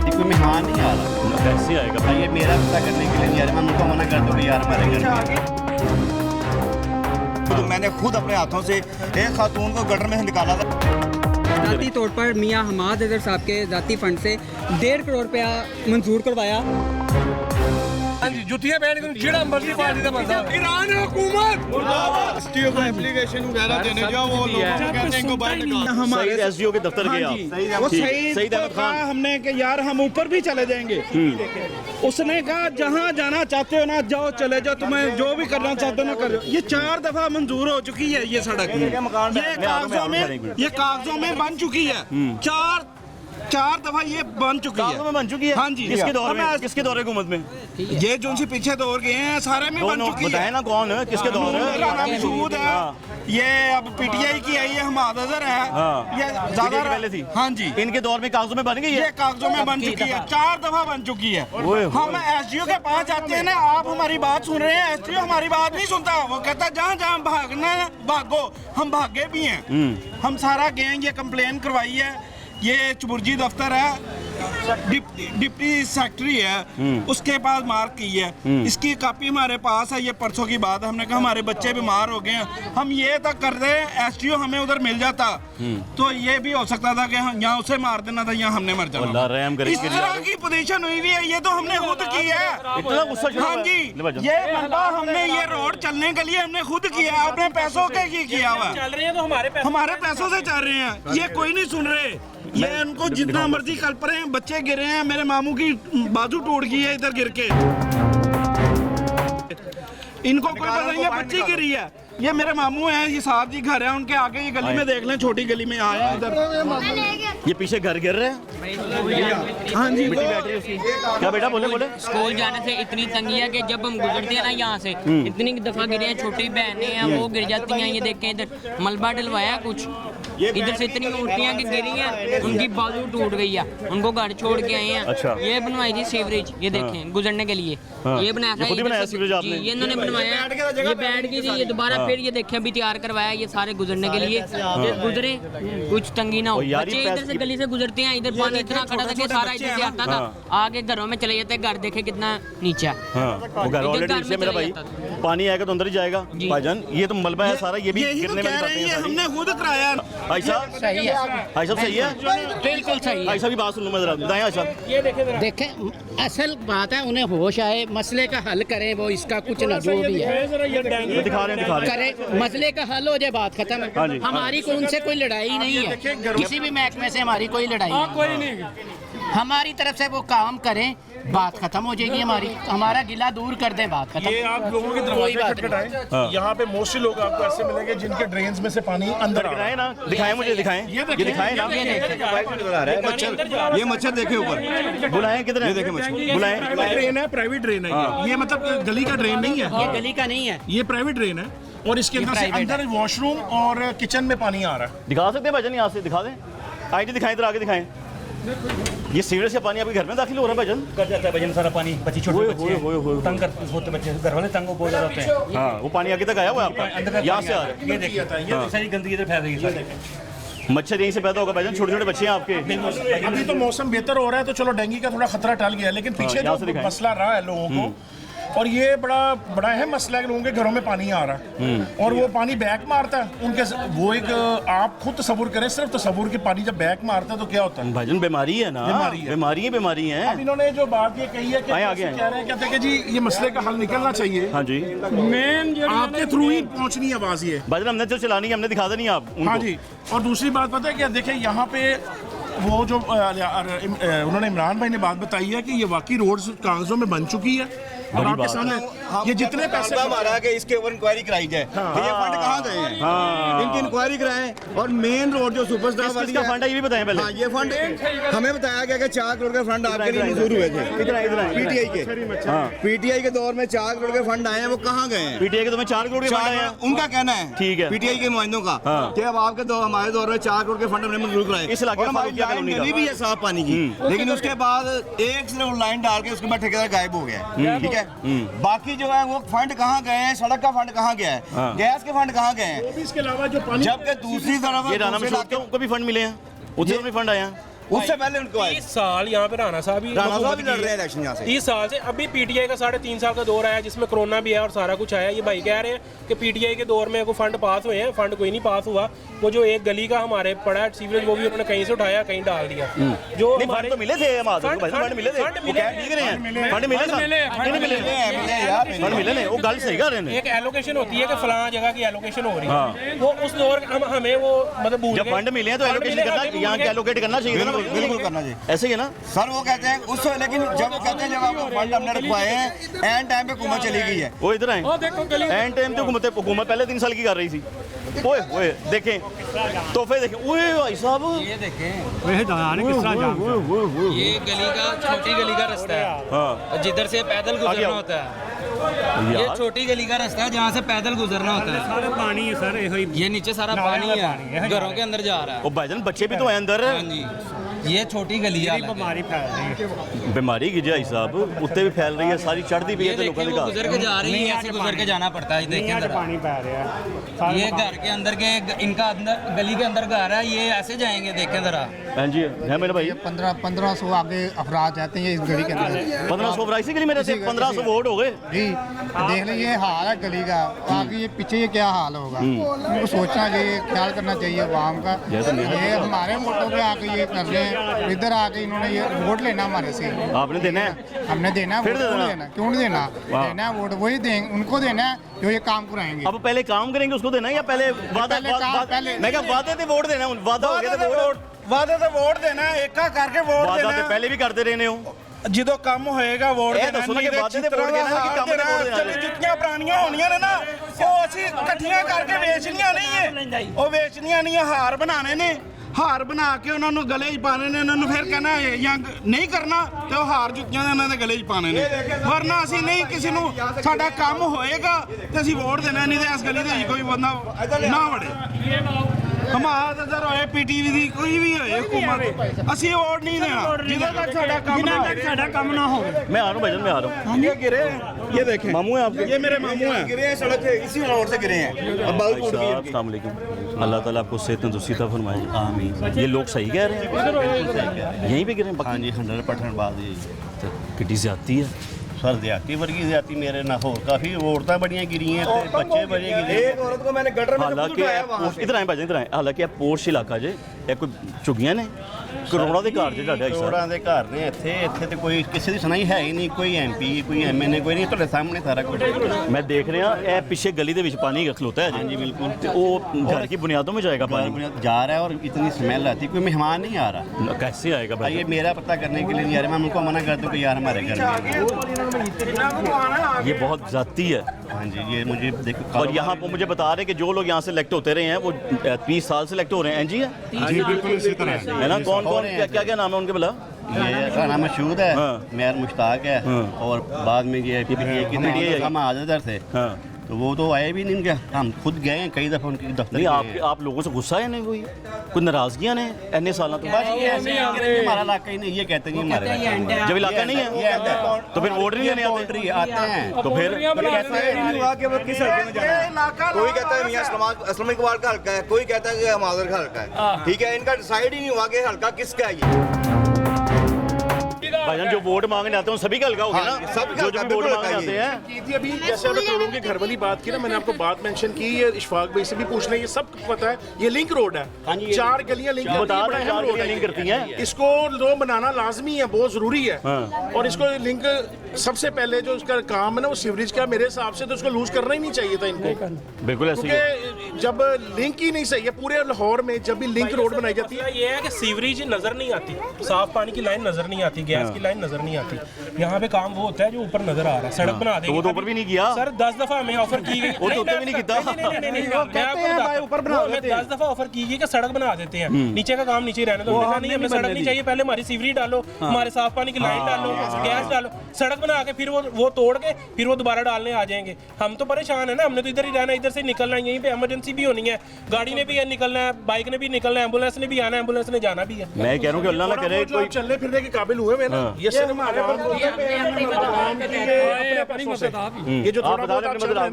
कोई मेहमान नहीं आ रहा, कैसे आएगा भाई? ये मेरा पता करने के लिए नहीं आ रहा, मैं उनको मना कर दूँ यार हमारे घर में। तो मैंने खुद अपने हाथों से एक खातून को गटर में से निकाला था। ज़ाती तौर पर मियाँ हमाद हैदर साहब के ज़ाती फंड से 1.5 करोड़ रुपया मंजूर करवाया। जुतियां पहन के जेड़ा मर्जी पार्टी का बंदा ईरान हुकूमत मुर्दाबाद एसडीओ को एप्लीकेशन वगैरह देने जाओ, वो लोग कहते हैं इनको बाहर निकालो। हमारे एसडीओ के दफ्तर गया, वो सईद अहमद खान, हमने कि यार हम ऊपर भी चले जाएंगे। उसने कहा जहां जाना चाहते हो ना जाओ, चले जाओ, तुम्हें जो भी करना चाहते हो ना करो। ये 4 दफा मंजूर हो चुकी है ये सड़क, ये कागजों में बन चुकी है। 4 दफा ये बन चुकी है। हाँ जी। किसके दौर में? किसके दौर हुकूमत में? ये जो उनसे पीछे दौर गए हैं सारे में बन चुकी है। बताए ना कौन है, किसके दौर है? मसूद है, ये अब PTI की है, ये हमाद अजहर है, ये ज्यादा पहले थी। हाँ जी, इनके दौर में कागजों में बन गई है। ये कागजों में बन चुकी है, 4 दफा बन चुकी है। हम SDO के पास जाते हैं ना, आप हमारी बात सुन रहे हैं, SDO हमारी बात नहीं सुनता। वो कहता जहाँ जहाँ भागना है भागो, हम भागे भी हैं। हम सारा गए, ये कंप्लेन करवाई है। ये चुबुर्जी दफ्तर है, डिप्टी सेक्रेटरी है, उसके पास मार्क की है। इसकी कॉपी हमारे पास है। ये परसों की बात है, हमने कहा हमारे बच्चे बीमार हो गए हैं, हम ये तक कर रहे हैं, SDO हमें उधर मिल जाता तो ये भी हो सकता था कि यहाँ उसे मार देना था, यहाँ हमने मर जाना। इस तरह की पोजीशन हुई है। ये तो हमने खुद की है। हाँ जी, ये बंदा हमने ये रोड चलने के लिए हमने खुद किया, अपने पैसों के किया हुआ। चल रहे हैं तो हमारे पैसों से चल रहे हैं, ये कोई नहीं सुन रहे। ये उनको जितना मर्जी कल्प रहे हैं, बच्चे गिरे हैं, मेरे मामू की बाजू टूट गई है इधर गिर के। इनको कोई पता नहीं है, बच्ची गिरी है। ये मेरे मामू हैं, ये साहब जी घर है उनके आगे, ये गली में देख लें, छोटी गली में आए हैं इधर। ये पीछे घर गिर रहे हैं। हाँ जी, मिट्टी बैठ रही है उसकी। क्या बेटा बोले बोले? स्कूल जाने से इतनी तंगी है कि जब हम गुजरते हैं ना यहाँ से, इतनी दफा गिरे हैं, छोटी बहनें हैं वो गिर जाती हैं। ये देखें इधर मलबा डलवाया कुछ, इधर से इतनी मूर्तियाँ की गिरी हैं, उनकी बाजू टूट गई है, उनको घर छोड़ के आए हैं। अच्छा। ये बनवाई थी सीवरेज, ये देखें गुजरने के लिए ये बनाया था, खुद ही बनाया सीवरेज आपने? ये इन्होंने बनवाया, ये बैठ गई थी, ये दोबारा फिर ये देखें अभी तैयार करवाया, ये सारे गुजरने के लिए गुजरे, कुछ तंगी ना हो। बच्चे इधर से गली से गुजरते हैं, इधर पानी इतना खड़ा था कि सारा इधर से आता था, आगे घरों में चले जाते, घर देखे कितना नीचे है। वो घर ऑलरेडी नीचे मेरा भाई, पानी आएगा तो अंदर ही जाएगा भाईजान। ये तो मलबा है सारा, ये भी गिरने वाली बातें हैं। हमने खुद कराया। भाई साहब सही है, भाई साहब सही है, बिल्कुल सही है। भाई साहब की बात सुन लो मैं जरा, दाएं भाई साहब। ये देखें देखें असल बात है, उन्हें होश आए, मसले का हल करें, वो इसका कुछ न जो भी है दिखा रहे हैं करें, मसले का हल हो जाए, बात खत्म है। हमारी कोई उनसे कोई लड़ाई नहीं है, किसी भी महकमे से हमारी कोई लड़ाई नहीं, हमारी तरफ से वो काम करें, बात खत्म हो जाएगी हमारी, हमारा गिला दूर कर दें, बात खत्म। ये आप लोगों के दरवाजे खटखटाएं, यहाँ पे मोस्टली लोग आपको ऐसे मिलेंगे जिनके ड्रेन्स में से पानी अंदर आ रहा है ना। दिखाएं मुझे, दिखाएं, ये दिखाएं ना। ये मच्छर देखे ऊपर, बुलाएं किधर है? देखे मच्छर, बुलाएं। ड्रेन है, प्राइवेट ड्रेन है ये मतलब गली का ड्रेन नहीं है, ये गली का नहीं है, ये प्राइवेट ड्रेन है और इसके अंदर से अंदर वॉशरूम और किचन में पानी आ रहा है। दिखा सकते हैं भाईजान, यहाँ से दिखा दें, आईडी दिखाएं, इधर आगे दिखाएं। ये सीवरेज से पानी आपके घर में दाखिल हो रहा है भाईजान? कर जाता है भाईजान सारा पानी, बच्चे छोटे बच्चे तंग होते, बच्चे घर वाले तंग बहुत ज्यादा होते हैं। हाँ, वो पानी आगे तक आया हुआ है आपका, यहाँ से आ रहा है। ये देखिए, ये सारी गंदगी इधर फैल रही है। मच्छर यहीं से पैदा होगा भाईजान, छोटे छोटे बच्चे हैं आपके। अभी तो मौसम बेहतर हो रहा है तो चलो डेंगू का थोड़ा खतरा टल गया, लेकिन पीछे जो मसला रहा है लोगों को, और ये बड़ा है मसला है, लोगों के घरों में पानी आ रहा है और वो पानी बैक मारता है उनके, वो एक आप खुद तसव्वुर करें, सिर्फ तसव्वुर के पानी जब बैक मारता है तो क्या होता है भाईजान? बीमारी है ना, बीमारी है। अब इन्होंने जो बात ये कही है कि कह रहे हैं, कहते हैं कि जी ये मसले का हल निकलना चाहिए। हाँ जी, मेन आपके थ्रू ही पहुंचनी है आवाज ये भाईजान, हमने तो चलानी है, हमने दिखा देनी है आप उनको। हाँ जी, और दूसरी बात पता है क्या, देखिए यहाँ पे वो जो उन्होंने इमरान भाई ने बात बताई है कि ये वाकई रोड कागजों में बन चुकी है और आपके सामने ये जितने पैसे हमारा कि इसके ऊपर इंक्वायरी कराई जाए, ये फंड कहाँ गए हैं, इनकी इंक्वायरी कराएं। और मेन रोड जो सुपरस्टार वाली का फंड है ये भी बताएं पहले। हाँ, ये फंड हमें बताया गया कि 4 करोड़ के फंड आपके लिए मंजूर हुए थे पीटीआई के। पीटीआई के दौर में 4 करोड़ के फंड आए हैं, वो कहाँ गए हैं? पीटीआई के दौर में 4 करोड़ के फंड आए हैं, उनका कहना है, ठीक है, पीटीआई के नुमाइंदों का, कि अब आपके हमारे दौर में 4 करोड़ के फंड हमने मंजूर कराए। इस इलाके में गली भी है साफ पानी की, लेकिन उसके बाद एक सिर्फ लाइन डाल के उसके बाद ठेकेदार गायब हो गया, ठीक है। बाकी जो है वो फंड कहाँ गए हैं, सड़क का फंड कहाँ गया है, गैस के फंड कहाँ गए हैं, इसके अलावा जो पानी, जबकि दूसरी तरफ ये राना मशहूर के उनको भी फंड मिले हैं, उधर भी फंड आए हैं। उससे पहले उनको आए 30 साल यहाँ पे राणा साहब ही लड़ रहे हैं इलेक्शन यहाँ से। 30 साल से अभी पीटीआई का 3.5 साल का दौर आया जिसमें कोरोना भी है और सारा कुछ आया। ये भाई कह रहे हैं कि पीटीआई के दौर में कोई फंड पास हुए हैं, फंड कोई नहीं पास हुआ। वो जो एक गली का हमारे पड़ा है सीवरेज, वो भी उन्होंने कहीं से उठाया कहीं डाल दिया। जो फंड तो मिले थे, फंड मिले थे, फंड मिले थे, वो गल सही कर रहे हैं। एक एलोकेशन होती है कि फलां जगह की एलोकेशन हो रही है, वो उस दौर हमें वो मतलब भूल जब फंड मिले हैं तो एलोकेशन करना, यहाँ के एलोकेट करना चाहिए, बिल्कुल करना चाहिए, ऐसे ही है ना सर। वो कहते हैं उस, लेकिन जब कहते हैं जब आपको फंड हमने रखवाए हैं, एंड टाइम पे हुकूमत चली गई है। वो इधर आए, एंड टाइम पे हुकूमत पहले 3 साल की कर रही थी। ओए ओए देखें तोहफे देखें, ओए भाई साहब ये देखें, वह जाने किस तरह जान, ये गली का छोटी गली का रास्ता है, हाँ, जिधर से पैदल गुजरना होता है। ये छोटी गली का रास्ता है जहाँ से पैदल गुजरना होता है। सारा पानी है सर, ये नीचे सारा पानी है, घरों के अंदर जा रहा है। ओ भाईजान बच्चे भी तो हैं अंदर। हाँ जी, ये छोटी गली है, बीमारी फैल रही है, बीमारी की भाई साहब उत्ते भी फैल रही है, सारी चढ़ती भी है, तो लोगों वो गुजर के जा रही है, ऐसे गुजर के जाना पड़ता है। देखिए जरा पानी बह रहा है, ये घर के अंदर के, इनका अंदर गली के अंदर घर है, ये ऐसे जाएंगे, देखें जरा। हाँ जी है मेरे भाई, 1500 आगे अफराद रहते हैं इस गली के अंदर। 1500 इसी गली में रहते हैं, 1500 वोट हो गए जी। देख लीजिए हाल है गली का, आगे ये पीछे ये क्या हाल होगा, उनको सोचना चाहिए, ख्याल करना चाहिए आवाम का। ये हमारे वोटों पे आके ये कर रहे हैं, इधर आके इन्होंने ये वोट लेना हमारे से। आपने देना है, हमने देना है, फिर क्यों देना, क्यों नहीं देना, देना है वोट, वही देंगे, उनको देना है जो ये काम कराएंगे। अब पहले काम करेंगे उसको देना है या पहले वादा? मैं क्या वादे थे वोट देना, वादा हो गया था वोट, वादे तो वोट देना है, एक का करके वोट देना है। है। पहले भी करते रहने हो, ਜਦੋਂ ਕੰਮ ਹੋਏਗਾ ਵੋਟ ਇਹ ਦੱਸੋ ਨਾ ਕਿ ਵਾਅਦੇ ਤੇ ਵੋਟ ਦੇਣਾ ਕਿ ਕੰਮ ਤੇ ਵੋਟ ਦੇਣਾ ਚਲੋ ਜੁੱਤੀਆਂ ਪੁਰਾਣੀਆਂ ਹੋਣੀਆਂ ਨੇ ਨਾ ਉਹ ਅਸੀਂ ਇਕੱਠੀਆਂ ਕਰਕੇ ਵੇਚਣੀਆਂ ਨਹੀਂ ਹੈ ਉਹ ਵੇਚਣੀਆਂ ਨਹੀਂ ਹੈ ਹਾਰ ਬਣਾਣੇ ਨੇ ਹਾਰ ਬਣਾ ਕੇ ਉਹਨਾਂ ਨੂੰ ਗਲੇ 'ਚ ਪਾਣੇ ਨੇ ਉਹਨਾਂ ਨੂੰ ਫਿਰ ਕਹਿਣਾ ਜਾਂ ਨਹੀਂ ਕਰਨਾ ਤੇ ਉਹ ਹਾਰ ਜੁੱਤੀਆਂ ਦੇ ਉਹਨਾਂ ਦੇ ਗਲੇ 'ਚ ਪਾਣੇ ਨੇ ਵਰਨਾ ਅਸੀਂ ਨਹੀਂ ਕਿਸੇ ਨੂੰ ਸਾਡਾ ਕੰਮ ਹੋਏਗਾ ਤੇ ਅਸੀਂ ਵੋਟ ਦੇਣਾ ਨਹੀਂ ਤੇ ਇਸ ਗਲੀ ਦੇ ਕੋਈ ਬੰਦਾ ਨਾ ਵੜੇ ਹਮਾਰਾ ਹੋਏ ਪੀਟੀਵੀ ਦੀ ਕੋਈ ਵੀ ਹੋਏ हुकूमत ਅਸੀਂ वोट नहीं देना जिधर तक साडा काम ना हो। मैं आ रहा हूँ भाईजान, मैं आ रहा हूँ। ये गिरे ये देखें मामू है आपके? ये मेरे मामू हैं, गिरे हैं सड़क से, इसी रोड से गिरे हैं। अब अस्सलाम वालेकुम। अल्लाह ताला आपको सेहत तंदुरुस्ती अता फरमाए। आमीन। ये लोग सही कह रहे हैं, यहीं पे गिरे हैं? हाँ जी 100% बात जी। कितनी ज्यादती है सर, ज्यादा वर्गी ज्यादा मेरे ना हो काफ़ी औरतें बड़ियाँ गिरी हैं, बच्चे बड़े गिरे। एक औरत को मैंने गटर में हालांकि इधर आए भाईजान, इधर आए। हालांकि पोर्श इलाका जे कोई चुगियां ने ਕਰੋੜਾਂ ਦੇ ਘਰ ਜੇ ਤੁਹਾਡੇ ਕਰੋੜਾਂ ਦੇ ਘਰ ਨੇ ਇੱਥੇ ਤੇ ਕੋਈ ਕਿਸੇ ਦੀ ਸੁਣਾਈ ਹੈ ਹੀ ਨਹੀਂ, ਕੋਈ ਐਮਪੀ ਕੋਈ ਐਮਐਨਏ ਕੋਈ ਨਹੀਂ, ਤੁਹਾਡੇ ਸਾਹਮਣੇ ਸਾਰਾ ਕੁਝ। मैं देख रहा ਇਹ ਪਿੱਛੇ ਗਲੀ ਦੇ ਵਿੱਚ ਪਾਣੀ ਖਲੋਤਾ है। हाँ जी बिल्कुल। तो वो घर की बुनियादों में जाएगा पानी? जा रहा है और इतनी स्मेल आती है, कोई मेहमान नहीं आ रहा। कैसे आएगा भाई? ये मेरा पता करने के लिए नहीं आ रहा, मैं उनको मना कर दूँ कि यार हमारे घर में ये बहुत जाती है। हाँ जी ये मुझे देखो। और यहाँ पर मुझे बता रहे हैं कि जो लोग यहाँ से इलेक्ट होते रहे हैं वो 20 साल से इलेक्ट हो रहे हैं। जी जी बिल्कुल इसी तरह है ना। कौन कौन क्या क्या नाम है उनके? भला ये नाम मशहूद है, मेयर मुश्ताक है, और बाद में ये हम आज़ादर थे तो वो तो आए भी नहीं, क्या हम खुद गए हैं कई दफ़ा उनके दफ्तर। नहीं आप लोगों से गुस्सा है नहीं कोई नाराजगियाँ ने इतने साल? तो बस ये ऐसे हमारा इलाका ही नहीं, ये कहते नहीं हमारे जब इलाका नहीं है तो फिर वोट नहीं लेने आते हैं तो फिर कहते हैं किस हल्के में जाना। कोई कहता है मियां असलम इकबाल का हल्का है, कोई कहता है कि हमादर का हल्का है। ठीक है, इनका डिसाइड ही नहीं हुआ कि हल्का किसका है ये। भाईजान जो वोट मांगने आते हैं सभी का हल्का होगा ना, जो वोट मांगने आते हैं। की थी अभी जैसे आपने करोड़ों के घर वाली बात की ना, मैंने आपको बात मेंशन की, ये इशफाक भाई से भी पूछना, ये सब पता है। ये लिंक रोड है, 4 गलियां लिंक करती हैं। इसको लोग बनाना लाजमी है, बहुत जरूरी है। और इसको लिंक सबसे पहले जो उसका काम है ना वो सीवरेज का, मेरे हिसाब से तो उसको लूज करना ही नहीं चाहिए था इनको, बिल्कुल ऐसे। क्योंकि जब लिंक ही नहीं सही है पूरे लाहौर में, जब भी लिंक रोड बनाई जाती है ये है कि सीवरेज नजर नहीं आती, साफ पानी की लाइन नजर नहीं आती, गैस की लाइन नजर नहीं आती। यहाँ पे काम वो होता है जो ऊपर नजर आ रहा है, सड़क बना देंगे। वो तो ऊपर भी नहीं किया सर, 10 दफा हमें ऑफर की गई। वो तो ऊपर भी नहीं किया। ऊपर बना देते हैं, 10 दफा ऑफर की गई कि सड़क बना देते हैं, नीचे का काम नीचे रहने दो। नहीं, हमें सड़क नहीं चाहिए, पहले हमारी सीवरेज डालो, हमारे साफ पानी की लाइन डालो, गैस डालो, सड़क बना के फिर वो तोड़ के फिर वो दोबारा डालने आ जाएंगे। हम तो परेशान है ना, हमने तो इधर ही रहना, इधर से निकलना है, यहीं पे इमरजेंसी भी होनी है, गाड़ी ने भी निकलना है, बाइक ने भी निकलना है, एम्बुलेंस ने भी आना है, एम्बुलेंस ने जाना भी है। मैं कह रहा हूँ कि अल्लाह ना करे कोई चलने फिरने के काबिल हुए हैं ना, ये सिर्फ हमारे ये जो आप बता रहे हैं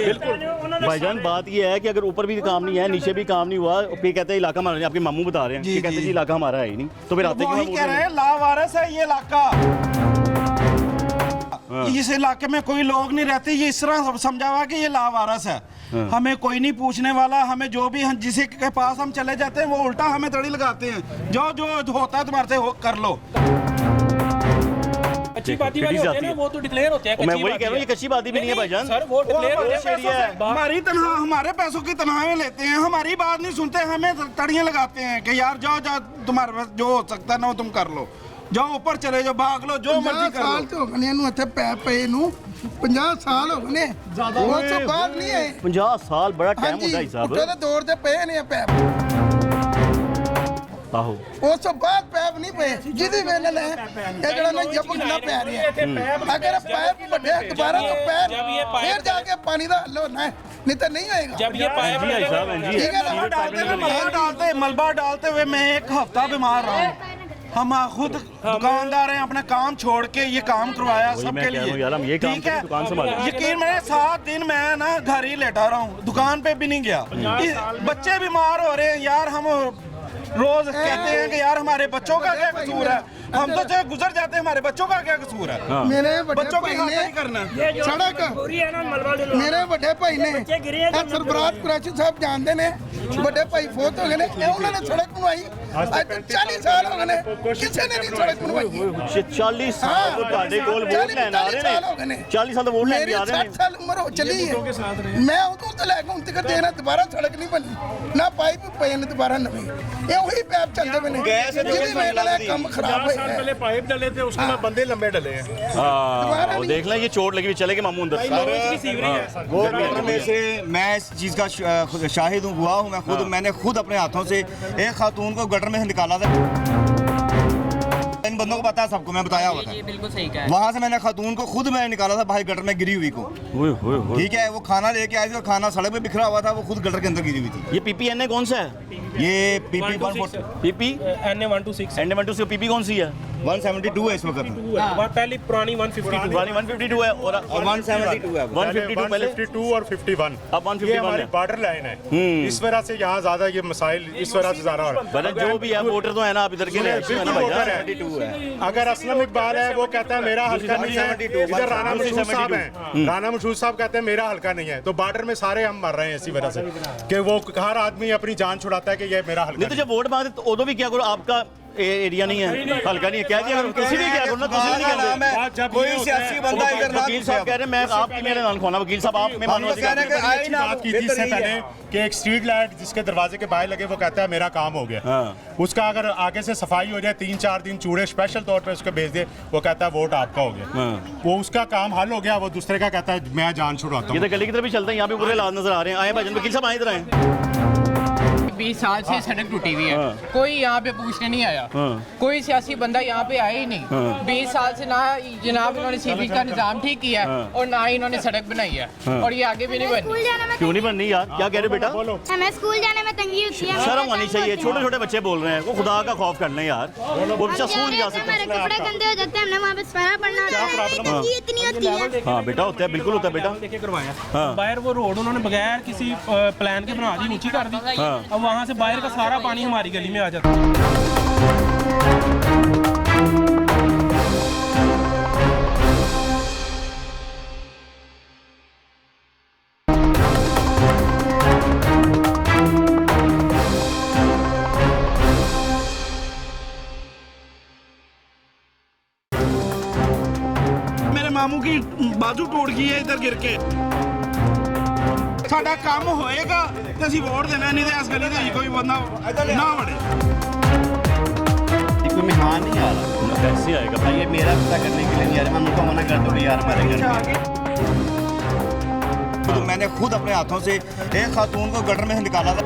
बिल्कुल भाईजान, बात ये है कि अगर ऊपर भी काम नहीं है नीचे भी काम नहीं हुआ, फिर कहते हैं इलाका हमारा, आपके मामू बता रहे हैं कि कहते हैं जी इलाका हमारा है ही नहीं, तो फिर आते वही कह रहे हैं लावारिस है ये इलाका। इस इलाके में कोई लोग नहीं रहते, ये इस तरह समझा हुआ कि ये लावारिस है, हमें कोई नहीं पूछने वाला, हमें जो भी जिसे के पास हम चले जाते हैं वो उल्टा हमें तड़ी लगाते हैं, जो जो होता है तुम्हारे से कर लो। कच्ची बाती वाले होते हैं ना, वो तो डिक्लेयर होते हैं। मैं वही कह रहा हूँ ये कच्ची बाती भी नहीं है भाईजान सर, वो डिक्लेयर होते हैं। हमारी तनख्वाह हमारे पैसों की तनख्वाहें लेते हैं, हमारी बात नहीं सुनते, हमें तड़ियां लगाते हैं कि यार जाओ जाओ तुम्हारे पास जो हो सकता है ना वो तुम कर लो, जाओ ऊपर चले जाओ, भाग लो, जो मर्जी कर लो। 50 साल हो गए ਇਹਨੂੰ ਇੱਥੇ ਪੈ ਪਏ ਨੂੰ 50 ਸਾਲ ਹੋ ਗਏ ਨੇ, ਉਸ ਤੋਂ ਬਾਅਦ ਨਹੀਂ ਆਏ। 50 ਸਾਲ ਬੜਾ ਟਾਈਮ ਹੁੰਦਾ ਹੀ ਸਾਹਿਬ। ਉੱਤੇ ਦੇ ਦੌਰ ਤੇ ਪਏ ਨੇ ਪੈਪ, ਆਹੋ ਉਸ ਤੋਂ ਬਾਅਦ ਪੈਪ ਨਹੀਂ ਪਏ, ਜਿਹਦੀ ਵੇਲੇ ਨੇ ਇਹ ਜਿਹੜਾ ਨਾ ਜਬਗਣਾ ਪੈ ਰਿਹਾ ਹੈ। अगर पैप बढ़े दोबारा तो पैप फिर जाके पानी का हल होना है, नहीं तो नहीं होएगा। जब ये पाइप ठीक है ना, मलबा डालते हुए मैं 1 हफ्ता बीमार रहा हूँ। हम खुद दुकानदार हैं, अपना काम छोड़ के ये काम करवाया सबके लिए, ठीक है। यकीन मैंने 7 दिन मैं ना घर ही लेटा रहा हूँ, दुकान पे भी नहीं गया। बच्चे बीमार हो रहे हैं यार, हम रोज कहते हैं कि यार हमारे बच्चों का क्या कसूर है, हम तो चाहे गुजर जाते हैं, हमारे बच्चों का क्या कसूर है। मेरे बच्चों की हालत नहीं करना सड़क मेरे बड़े भाई ने सरबराज कुरैशी साहब जानते ने, बड़े भाई फोत हो गए, उन्होंने सड़क बनवाई, 40 साल हो गए किसी ने नहीं सड़क बनवाई। 40 साल तो ਤੁਹਾਡੇ ਕੋਲ ਵੋਟ ਲੈਣ ਆ ਰਹੇ ਨੇ, 40 साल तो वोट ਲੈਣ आ रहे हैं। 60 साल उम्र हो चली है, मैं उਦੋਂ ਤੋਂ ਲੈ ਕੇ ਹੁਣ ਤੱਕ ਦੇਣਾ, दोबारा सड़क नहीं बनी ना, पाइप पे ने दोबारा नवी, ये वही पैप चलते बने ਜਿਹਦੀ ਵਜ੍ਹਾ ਨਾਲ ਕੰਮ खराब है पहले पाइप डले थे उसके बाद बंदे लंबे डले हैं वो देख लें ये चोट लगी हुई चलेगी मामू अंदर वो गटर में से मैं इस चीज़ का शाहिद हूँ, हुआ हूँ मैं खुद। मैंने खुद अपने हाथों से एक खातून को गटर में से निकाला था। इन बंदों को पता है सबको, मैं बताया हुआ था। ये बिल्कुल सही कहा है। वहाँ से मैंने खातून को खुद मैं निकाला था भाई गटर में गिरी हुई को। ठीक है, वो खाना लेके आए थे और खाना सड़क पे बिखरा हुआ था, वो खुद गटर के अंदर गिरी हुई थी। ये PPNA कौन सा है? ये PP NA126 PP कौन सी है? 172 है इस वक्त। पहली पुरानी 152 है और 172 है। 152 पहले 152 और 51 अब 151 ये हमारी बॉर्डर लाइन है। इस वजह से यहाँ ज्यादा ये मसाइल इस वजह से ज्यादा हो रहा है। जो भी है वोटर तो है ना आप इधर के लिए अगर असलम इकबाल है वो कहता है मेरा हल्का नहीं है, इधर राना मशहूद साहब हैं, राना मशहूद साहब कहते हैं मेरा हल्का नहीं है, तो बॉर्डर में सारे हम मर रहे हैं इसी वजह से कि वो हर आदमी अपनी जान छुड़ाता है कि ये मेरा हल्का नहीं। तो जब वोट मांगते तो उदो भी क्या करो, आपका एरिया नहीं है, हल्का नहीं है, क्या दिया किसी भी क्या करो ना, किसी भी नहीं कहते। कोई सियासी बंदा इधर वकील साहब कह रहे हैं मैं आपकी मेरे नाम खोना, वकील साहब आप मैं मानो बात की थी इससे पहले कि एक स्ट्रीट लाइट जिसके दरवाजे के बाहर लगे वो कहता है मेरा काम हो गया। उसका अगर आगे से सफाई हो जाए 3-4 दिन चूड़े स्पेशल तौर पे उसको भेज दे, वो कहता है वोट आपका हो गया। वो उसका काम हल हो गया, वो दूसरे का कहता है मैं जान छुड़ाता हूँ। ये तो गली की तरफ भी चलते हैं, यहाँ पे पूरे हालात नजर आ रहे हैं। आए भाईजान वकील साहब आए इधर आए। 20 साल से सड़क टूटी हुई है, कोई यहाँ पे पूछने नहीं आया, कोई सियासी बंदा यहाँ पे आया ही नहीं। 20 साल से ना जनाब इन्होंने सीवरेज का निजाम ठीक किया और ना ही इन्होंने सड़क बनाई है और ये आगे भी नहीं बननी। क्यों नहीं बननी यार, क्या कह रहे बेटा? हमें स्कूल जाने में तंगी होती है। शर्म आनी चाहिए, छोटे छोटे बच्चे बोल रहे हैं, वो खुदा का खौफ कर लें यार, वो बच्चा स्कूल जा सकता हमारे कपड़े गंदे हो जाते हैं, हमने वहाँ पे सफाई पढ़ना होता है, तंगी इतनी होती है। हाँ बेटा होता है, बिल्कुल होता है बेटा। लेके करवाया बाहर वो रोड उन्होंने बगैर किसी प्लान के बना दी, ऊंची कर दी। अब वहाँ से बाहर का सारा पानी हमारी गली में आ जाता है। मेरे मामू की बाजू टूट गई है इधर गिर के। साडा काम होएगा तो ਅਸੀਂ ਵੋਟ ਦੇਣਾ, नहीं तो इस गली में कोई बंदा ना वड़े। कोई मेहमान नहीं आ रहा, कैसे आएगा भाई? ये मेरा पता करने के लिए नहीं आ रहा, मैं उनको मना कर दूँ यार हमारे घर में। तो मैंने खुद अपने हाथों से एक खातून को गटर में से निकाला था।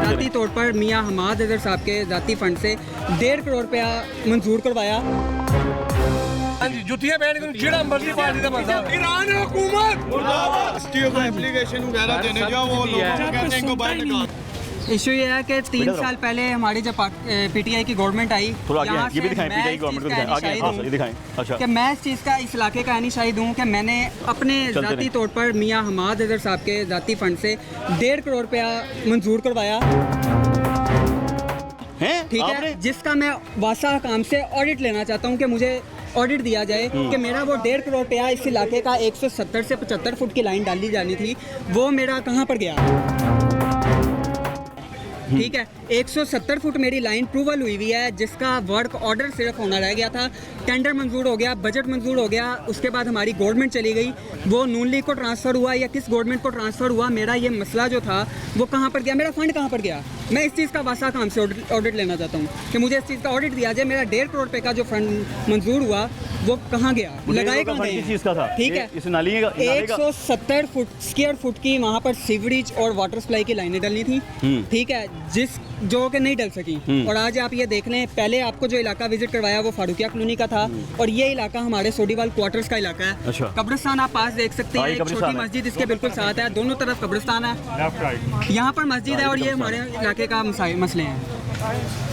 ज़ाती तौर पर मियाँ हमाद हैदर साहब के ज़ाती फंड से 1.5 करोड़ रुपया मंजूर करवाया। जुतियां पहन के जेड़ा मर्जी पार्टी का बंदा ईरान हुकूमत मुर्दाबाद एसटीओ को एप्लीकेशन वगैरह देने जाओ, वो लोग कहते हैं इनको बाहर निकाल। इशू ये है कि 3 साल पहले हमारी जब PTI की गवर्नमेंट आई, यहाँ से मैं अच्छा कि मैं इस चीज़ का इस इलाके का नहीं शाहिद हूँ कि मैंने अपने ज़ाती तौर पर मियाँ हमाद हैदर साहब के ज़ाती फंड से 1.5 करोड़ रुपया मंजूर करवाया, ठीक है, जिसका मैं वासा काम से ऑडिट लेना चाहता हूँ कि मुझे ऑडिट दिया जाए कि मेरा वो 1.5 करोड़ रुपया इस इलाके का 170 से 75 फुट की लाइन डाली जानी थी, वो मेरा कहाँ पर गया? ठीक है, 170 फुट मेरी लाइन प्रूवल हुई हुई है, जिसका वर्क ऑर्डर सिर्फ होना रह गया था, टेंडर मंजूर हो गया, बजट मंजूर हो गया, उसके बाद हमारी गवर्नमेंट चली गई, वो नून लीग को ट्रांसफ़र हुआ या किस गवर्नमेंट को ट्रांसफ़र हुआ, मेरा ये मसला जो था वो कहाँ पर गया, मेरा फंड कहाँ पर गया? मैं इस चीज़ का वासा काम से ऑडिट लेना चाहता हूँ कि मुझे इस चीज़ का ऑडिट दिया जाए, मेरा 1.5 करोड़ रुपये का जो फंड मंजूर हुआ वो कहाँ गया, लगाए कहाँ गए? चीज़ का था, ठीक है, 170 फुट स्क्वायर फुट की वहाँ पर सीवरेज और वाटर सप्लाई की लाइनें डलनी थी, ठीक है, जो कि नहीं डल सकी। और आज आप ये देख लें, पहले आपको जो इलाका विजिट करवाया वो फारूकिया कॉलोनी का था और ये इलाका हमारे सोडीवाल क्वार्टर्स का इलाका है। कब्रिस्तान आप पास देख सकते हैं, एक छोटी मस्जिद इसके बिल्कुल साथ है, दोनों तरफ कब्रिस्तान है, यहाँ पर मस्जिद है और ये हमारे इलाके का मसले हैं।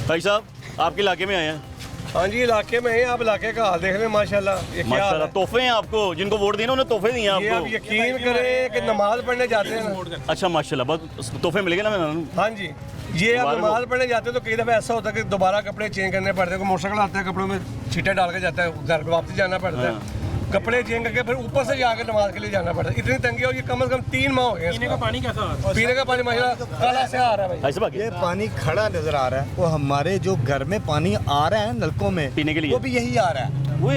भाई साहब आपके इलाके में आए हैं? हाँ जी, इलाके में है, आप इलाके का हाल देख रहे हैं। माशाल्लाह, ये क्या तोहफे हैं आपको, जिनको वोट देना उन्हें तोहफे दिए आपको। आप यकीन करें कि नमाज पढ़ने जाते हैं। अच्छा माशाल्लाह, बहुत तोहफे मिल गए ना। हाँ जी, ये आप नमाज पढ़ने जाते हो तो कई दफ़ा ऐसा होता है कि दोबारा कपड़े चेंज करने पड़ते हैं, मोटरसाइकिल आता है कपड़ों में छींटे डाल के जाता है, घर को वापस जाना पड़ता है, कपड़े चेंज करके फिर ऊपर से जाकर नमाज के लिए जाना पड़ता है। इतनी तंगी और ये कम से कम 3 माह हो गए। पीने का पानी कैसा? पीने का पानी माशाल्लाह काला से आ रहा है भाई। ये पानी खड़ा नजर आ रहा है, वो हमारे जो घर में पानी आ रहा है नलकों में पीने के लिए, वो भी यही आ रहा है। वो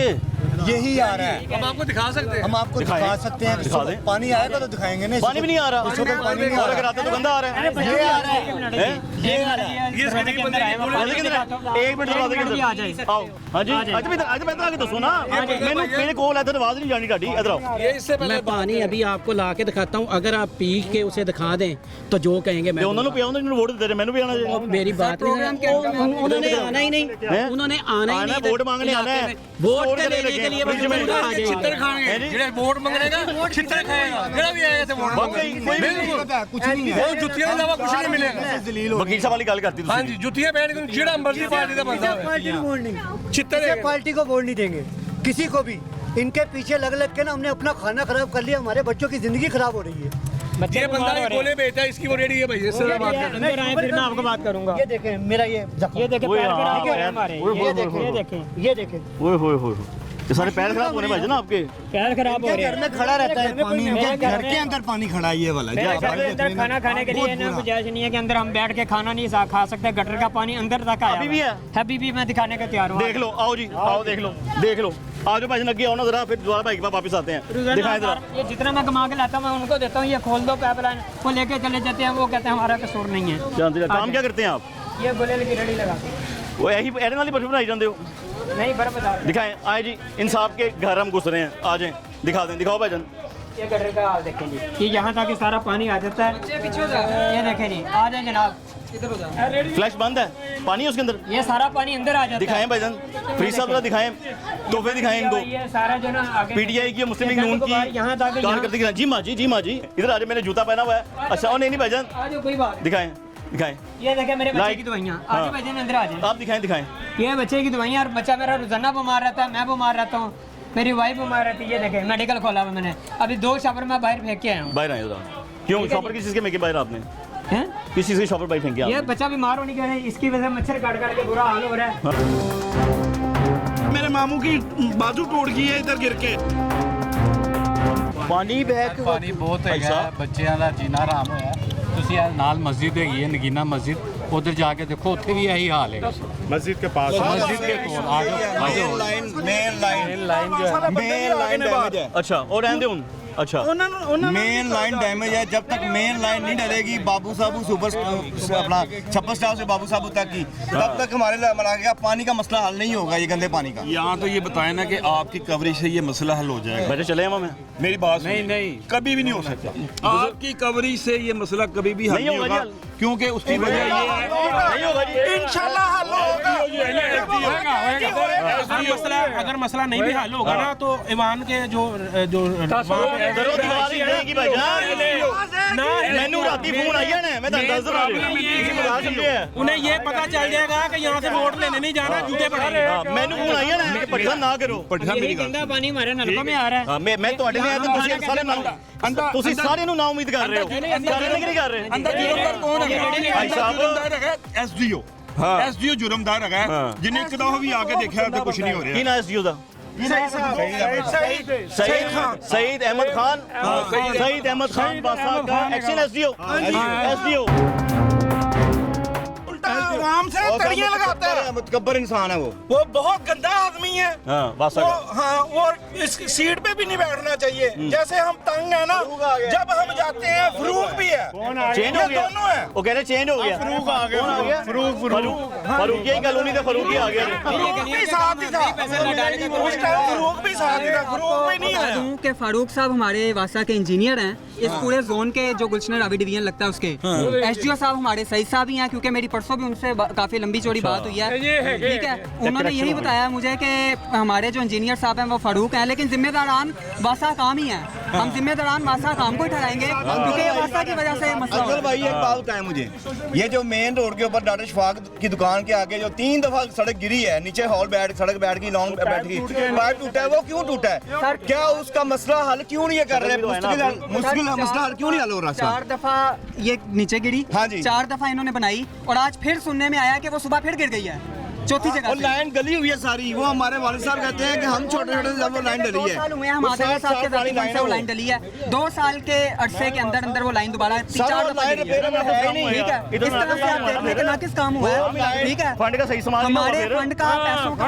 यही आ रहा है। हम आपको दिखा सकते हैं, हम आपको दिखा सकते हैं। दिखा दें। पानी आएगा तो दिखाएंगे ना। पानी भी नहीं आ रहा, पानी नहीं आ और अगर आता तो गंदा आ रहा है। ये आ रहा है, ये आ रहा है। एक मिनट आ जाए। आओ हाँ जी, आज मैं आगे दसो ना, मेरे कोल इधर आवाज नहीं जानी ढाडी, इधर आओ। मैं पानी अभी आपको ला के दिखाता हूँ, अगर आप पी के उसे दिखा दें तो जो कहेंगे मैं उन्होंने पिया, उन्होंने वोट दे रहे, मैंने भी आना चाहिए। मेरी बात उन्होंने आना ही नहीं, उन्होंने आना ही नहीं। वोट मांगने आना है, वोट लेने के लिए छितर खाएंगे, ਜਿਹੜੇ ਵੋਟ ਮੰਗਣੇਗਾ छितर खाएगा, ਜਿਹੜਾ भी आएगा वोट कुछ नहीं है, जुतियां के अलावा कुछ नहीं मिलेगा। वकील साहब वाली गल करती हाँ जी, जुतियां बैठ के ਜਿਹੜਾ मर्जी पार्टी का बंदा छितर पार्टी को वोट नहीं देंगे किसी को भी। इनके पीछे लग लग के ना हमने अपना खाना खराब कर लिया, हमारे बच्चों की जिंदगी खराब हो रही है। ये बंदा ये गोले बेचता है, इसकी वो रेडी है भाई, इससे बात अंदर आए फिर मैं आपको बात करूंगा। ये देखें मेरा ये देखें, ये देखें, ये देखें, ये सारे पैर खराब होने भाई ना, आपके पैर खराब हो रहे हैं। घर में खड़ा रहता है पानी, इनके घर के अंदर पानी खड़ा है ये वाला। अंदर खाना खाने के लिए ना गुंजाइश नहीं है कि अंदर हम बैठ के खाना नहीं खा सकते, गटर का पानी अंदर तक आया अभी भी है, अभी भी मैं दिखाने का तैयार हूँ। देख लो, आओ जी, आओ देख लो, देख लो, आज भाई लगे आओ ना जरा, फिर दोबारा भाई के पास वापस आते हैं, दिखाएं जरा। ये जितना मैं कमा के लाता हूँ मैं उनको देता हूँ, ये खोल दो पाइपलाइन, वो लेके चले जाते हैं, वो कहते हैं हमारा कसूर नहीं है। काम क्या करते हैं आप? ये गुलेल की रेडी लगाते हैं। वो यही एरन वाली बर्फी बनाई जाते हो? नहीं, बर्फ बता दिखाएं, आए जी, इंसाफ के घर हम घुस रहे हैं, आ जाएं, दिखा दें, दिखाओ भाईजान। ये गटर का हाल देखें जी, कि यहाँ तक सारा पानी आ जाता है। ये देखें जी, आ जाए जनाब, इधर हो जाओ। फ्लैश बंद है, पानी है उसके अंदर, ये सारा पानी अंदर आ जाता है। दिखाएं भाईजान, फ्री साहब जरा दिखाएं, तोहफे दिखाएं इनको। ये सारा जो ना आगे पीटीआई की, मुस्लिम लीग नून की यहाँ तक कार करती है। जी माँ जी, जी माँ जी, इधर आ जाए, मैंने जूता पहना हुआ है। अच्छा, और नहीं भाईजान, कोई बात दिखाएं, दिखाएं। ये देखें मेरे बच्चे की दवाइयाँ, आज भाईजान अंदर आ जाए, आप दिखाएं, दिखाएं। ये बच्चे की दवाइयाँ, और बच्चा मेरा रोजाना बीमार रहता है, मैं बीमार रहता हूँ, मेरी वाइफ बीमार रहती है। ये देखें मेडिकल खोला हुआ मैंने, अभी 2 शॉपर मैं बाहर फेंक के आया हूँ। बाहर आए जरा, क्यों शॉपर किस चीज़ के बाहर आपने किस चीज़ के शॉपर बाहर फेंके? ये बच्चा बीमार होने के वजह, इसकी वजह से मच्छर काट काट के बुरा हाल हो रहा है। मेरे मामू की बाजू टूट गई है इधर गिर के। पानी बह पानी बहुत है, बच्चों का जीना हराम होया। ਤੁਸੀਂ ਨਾਲ ਮਸਜਿਦ ਹੈਗੀ ਹੈ ਨਗੀਨਾ ਮਸਜਿਦ, उधर जाके देखो उत्थे भी यही हाल है। मस्जिद के पास, मस्जिद के कोल आ जाओ, मेन लाइन जो है, मेन लाइन डैमेज है। अच्छा, और रहने उन, अच्छा, मेन लाइन डैमेज है। जब तक मेन लाइन नहीं डलेगी बाबू साहब सुपर अपना छप्पर स्टाफ से बाबू साहब तक की, तब तक हमारे इलाके का पानी का मसला हल नहीं होगा, ये गंदे पानी का। यहाँ तो ये बताए ना कि आपकी कवरेज से ये मसला हल हो जाएगा। बैठे चले हम, मेरी बात नहीं, कभी भी नहीं हो सकता। आपकी कवरेज से ये मसला कभी भी हल नहीं होगा, क्योंकि उसकी वजह ये है नहीं होगा जी, इंशाल्लाह हल होगा। अगर मसला नहीं भी हल होगा ना, तो ईमान के जो उन्हें ये पता चल जाएगा कि यहाँ से वोट लेने नहीं जाना, जूते पड़ेंगे। मैनू फोन आई है ना, पटना ना करो, गंदा पानी हमारे नलकों में आ रहा है। मैं ਤੁਹਾਡੇ ਨਾਲ ਤੁਸੀਂ ਸਾਰੇ ਨੂੰ ਨਾ ਉਮੀਦ ਕਰ ਰਹੇ ਹੋ, ਨਹੀਂ ਕਰ ਰਹੇ। अंदर जुर्मदार कौन है? भाई साहब, एसडीओ, एसडीओ जुर्मदार है, जिन्हें एक दफा भी आके देखा तो कुछ नहीं हो रहा। ਕੀ ਨਾ ਐਸਡੀਓ ਦਾ? सईद अहमद खान, सईद अहमद खान बासा का एक्शन एसडीओ, एसडीओ आराम से तड़ियां लगाता है, मुतकब्बर इंसान है वो बहुत गंदा आदमी है। हाँ, और इस सीट पे भी नहीं बैठना चाहिए। जैसे हम तंग है ना, जब हम जाते हैं फरूक भी है, चेंज हो गया, दोनों है। वो कह रहे चेंज हो गया, फरूक आ गया, फरूक यही कॉलोनी का फरूक ही आ गया, फरूक भी साथ ही था, उस टाइम फरूक भी साथ ही था, फरूक भी नहीं आया। के फारूक साहब हमारे वासा के इंजीनियर हैं, इस पूरे जोन के जो गुलशन रावी डिवीजन लगता है उसके। एसडीओ साहब हमारे सईद साहब ही हैं, क्योंकि मेरी परसों भी उनसे काफी लंबी चौड़ी बात हुई है, ठीक है। उन्होंने यही बताया मुझे कि हमारे जो इंजीनियर साहब हैं वो फारूक हैं, लेकिन जिम्मेदारान वासा काम ही है। हम जिम्मेदारान वासा काम को ठहराएंगे, क्योंकि ये वासा की वजह से मसला अफजल भाई एक बात बताएं मुझे, ये जो मेन रोड के ऊपर डॉक्टर शफाक की दुकान के आगे जो 3 दफा सड़क गिरी है, नीचे सड़क बैठ गई, लॉन्ग बैठ गई, पाइप टूटा है, वो क्यों टूटा है? क्या उसका मसला हल क्यों नहीं कर रहे? मुश्किल मसला हल क्यों नहीं हल हो रहा? 4 दफा ये नीचे गिरी, हाँ जी, 4 दफा इन्होंने बनाई, और आज फिर सुनने में आया कि वो सुबह फिर गिर गई है। चौथी जगह वो लाइन गली हुई है सारी, वो हमारे वालिद साहब कहते हैं कि हम छोटे छोटे जब वो लाइन डली है, 2 साल हुए हैं हमारे साथ के तकरीबन से वो लाइन डली है, 2 साल के अरसे के अंदर अंदर वो लाइन दोबारा 3-4 दफा डली है। ठीक है, इस तरह से आप देख लें कि ना किस काम हुआ है। ठीक है, फंड का सही इस्तेमाल हमारे फंड का पैसों का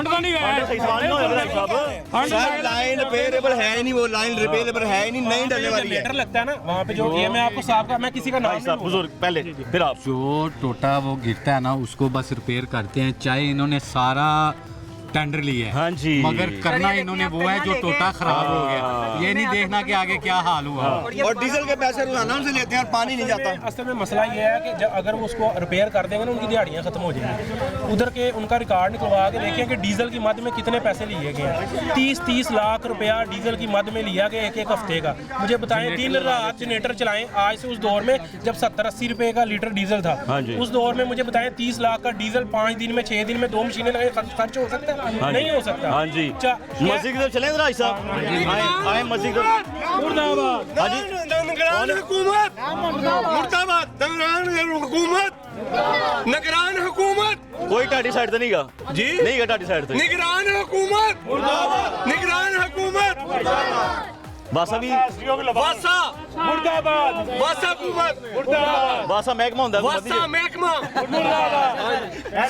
सही इस्तेमाल नहीं होगा सर, लाइन रिपेयरेबल है ही नहीं, वो लाइन रिपेयरेबल है ही नहीं, नहीं डलने वाली है। मीटर लगता है ना वहाँ पे, जो ये मैं आपको साफ का, मैं किसी का नाम नहीं बुजुर्ग पहले फिर आप जो टोटा वो गिरता है ना उसको बस रिपेयर करते हैं, चाहे इन्होंने सारा टेंडर लिया है। हाँ जी, मगर करना इन्होंने वो है जो टोटा खराब हो गया, ये नहीं देखना कि आगे क्या हाल हुआ। और डीजल के पैसे रोजाना उनसे लेते हैं और पानी नहीं जाता। असल में मसला ये है कि जब अगर वो उसको रिपेयर कर देंगे ना, उनकी दिहाड़ियाँ खत्म हो जाएंगी। उधर के उनका रिकॉर्ड निकलवा के देखें कि डीजल की मद में कितने पैसे लिए गए हैं। 30-30 लाख रुपया डीजल की मद में लिया गया एक हफ्ते का। मुझे बताएं, दिन रात जनरेटर चलाएं, आज से उस दौर में जब 70-80 रुपए का लीटर डीजल था, उस दौर में मुझे बताएं 30 लाख का डीजल 5 दिन में 6 दिन में 2 मशीनें लगे खर्च हो सकता है? नहीं हो सकता। हाँ जी, मस्जिद की तरफ चलें जरा साहब, आए मस्जिद की तरफ। मुर्दाबाद, हाँ जी, निगरान हुकूमत मुर्दाबाद, निगरान हुकूमत। कोई टाटी साइड तो नहीं गा जी, नहीं गा टाटी साइड तो। निगरान हुकूमत मुर्दाबाद, निगरान हुकूमत। बासा भी बासा मुर्दाबाद, बासा हुकूमत मुर्दाबाद, बासा महकमा होता है, बासा महकमा मुर्दाबाद।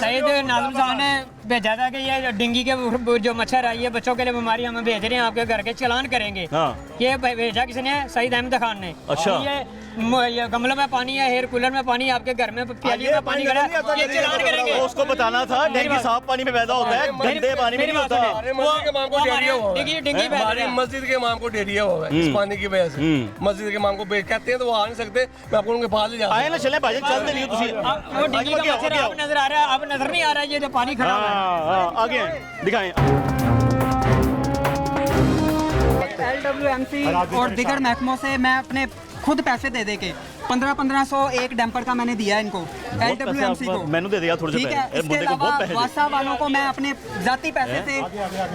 सईद नाज़िम साहब ने भेजा था कि ये डेंगू के जो मच्छर आई है बच्चों के लिए बीमारी हमें भेज रहे हैं, आपके घर के चलान करेंगे। ये भेजा किसने? सईद अहमद खान ने। अच्छा, ये गमलों में पानी है, एयर कूलर में पानी, आपके घर में प्याली में पानी खड़ा है, ये चलान करेंगे। उसको बताना था डेंगू साफ पानी में पैदा होता है, गंदे पानी में नहीं होता। मस्जिद के इमाम को डेरिया हुआ है, हमारी मस्जिद के इमाम को डेरिया हुआ है इस पानी की वजह से। मस्जिद के इमाम को कहते हैं तो वो आ नहीं सकते, मैं आपको उनके पास ले जाता हूं। आए ना चले भाई, चल दे वो डेंगू का मच्छर आप नजर आ रहा है, आप नजर नहीं आ रहा है, ये जो पानी खराब है। आगे दिखाएं। LWMC और दिगर महकमों से मैं अपने खुद पैसे दे दे के 1500 एक डैम्पर का मैंने दिया इनको LWMC को। मैंने दे दिया थोड़े से ठीक है, इसके अलावा वासा वालों को मैं अपने जाती पैसे से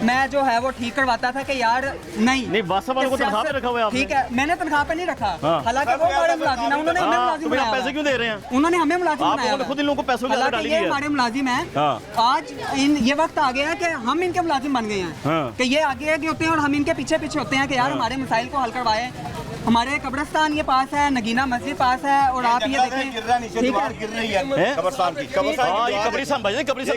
मैं जो है वो ठीक करवाता था कि यार नहीं वासा वालों को तनख्वाह पे रखा हुआ है आपने? ठीक है, मैंने तनख्वाह पे नहीं रखा, हालांकि वो हमारे मुलाजिम है, उन्होंने हमें मुलाजिम बनाया। पैसे क्यों दे रहे हैं? उन्होंने हमें मुलाजिम बनाया, खुद इन लोगों को पैसों की आदत डाली है। हमारे मुलाजिम हैं। आज ये वक्त आ गया है कि हम इनके मुलाजिम बन गए हैं कि ये आगे आगे होते हैं और हम इनके पीछे पीछे होते हैं कि यार हमारे मसाइल को हल करवाए। हमारे कब्रिस्तान ये पास है, नगीना मस्जिद पास है, और आप ये देखें कब्रिस्तान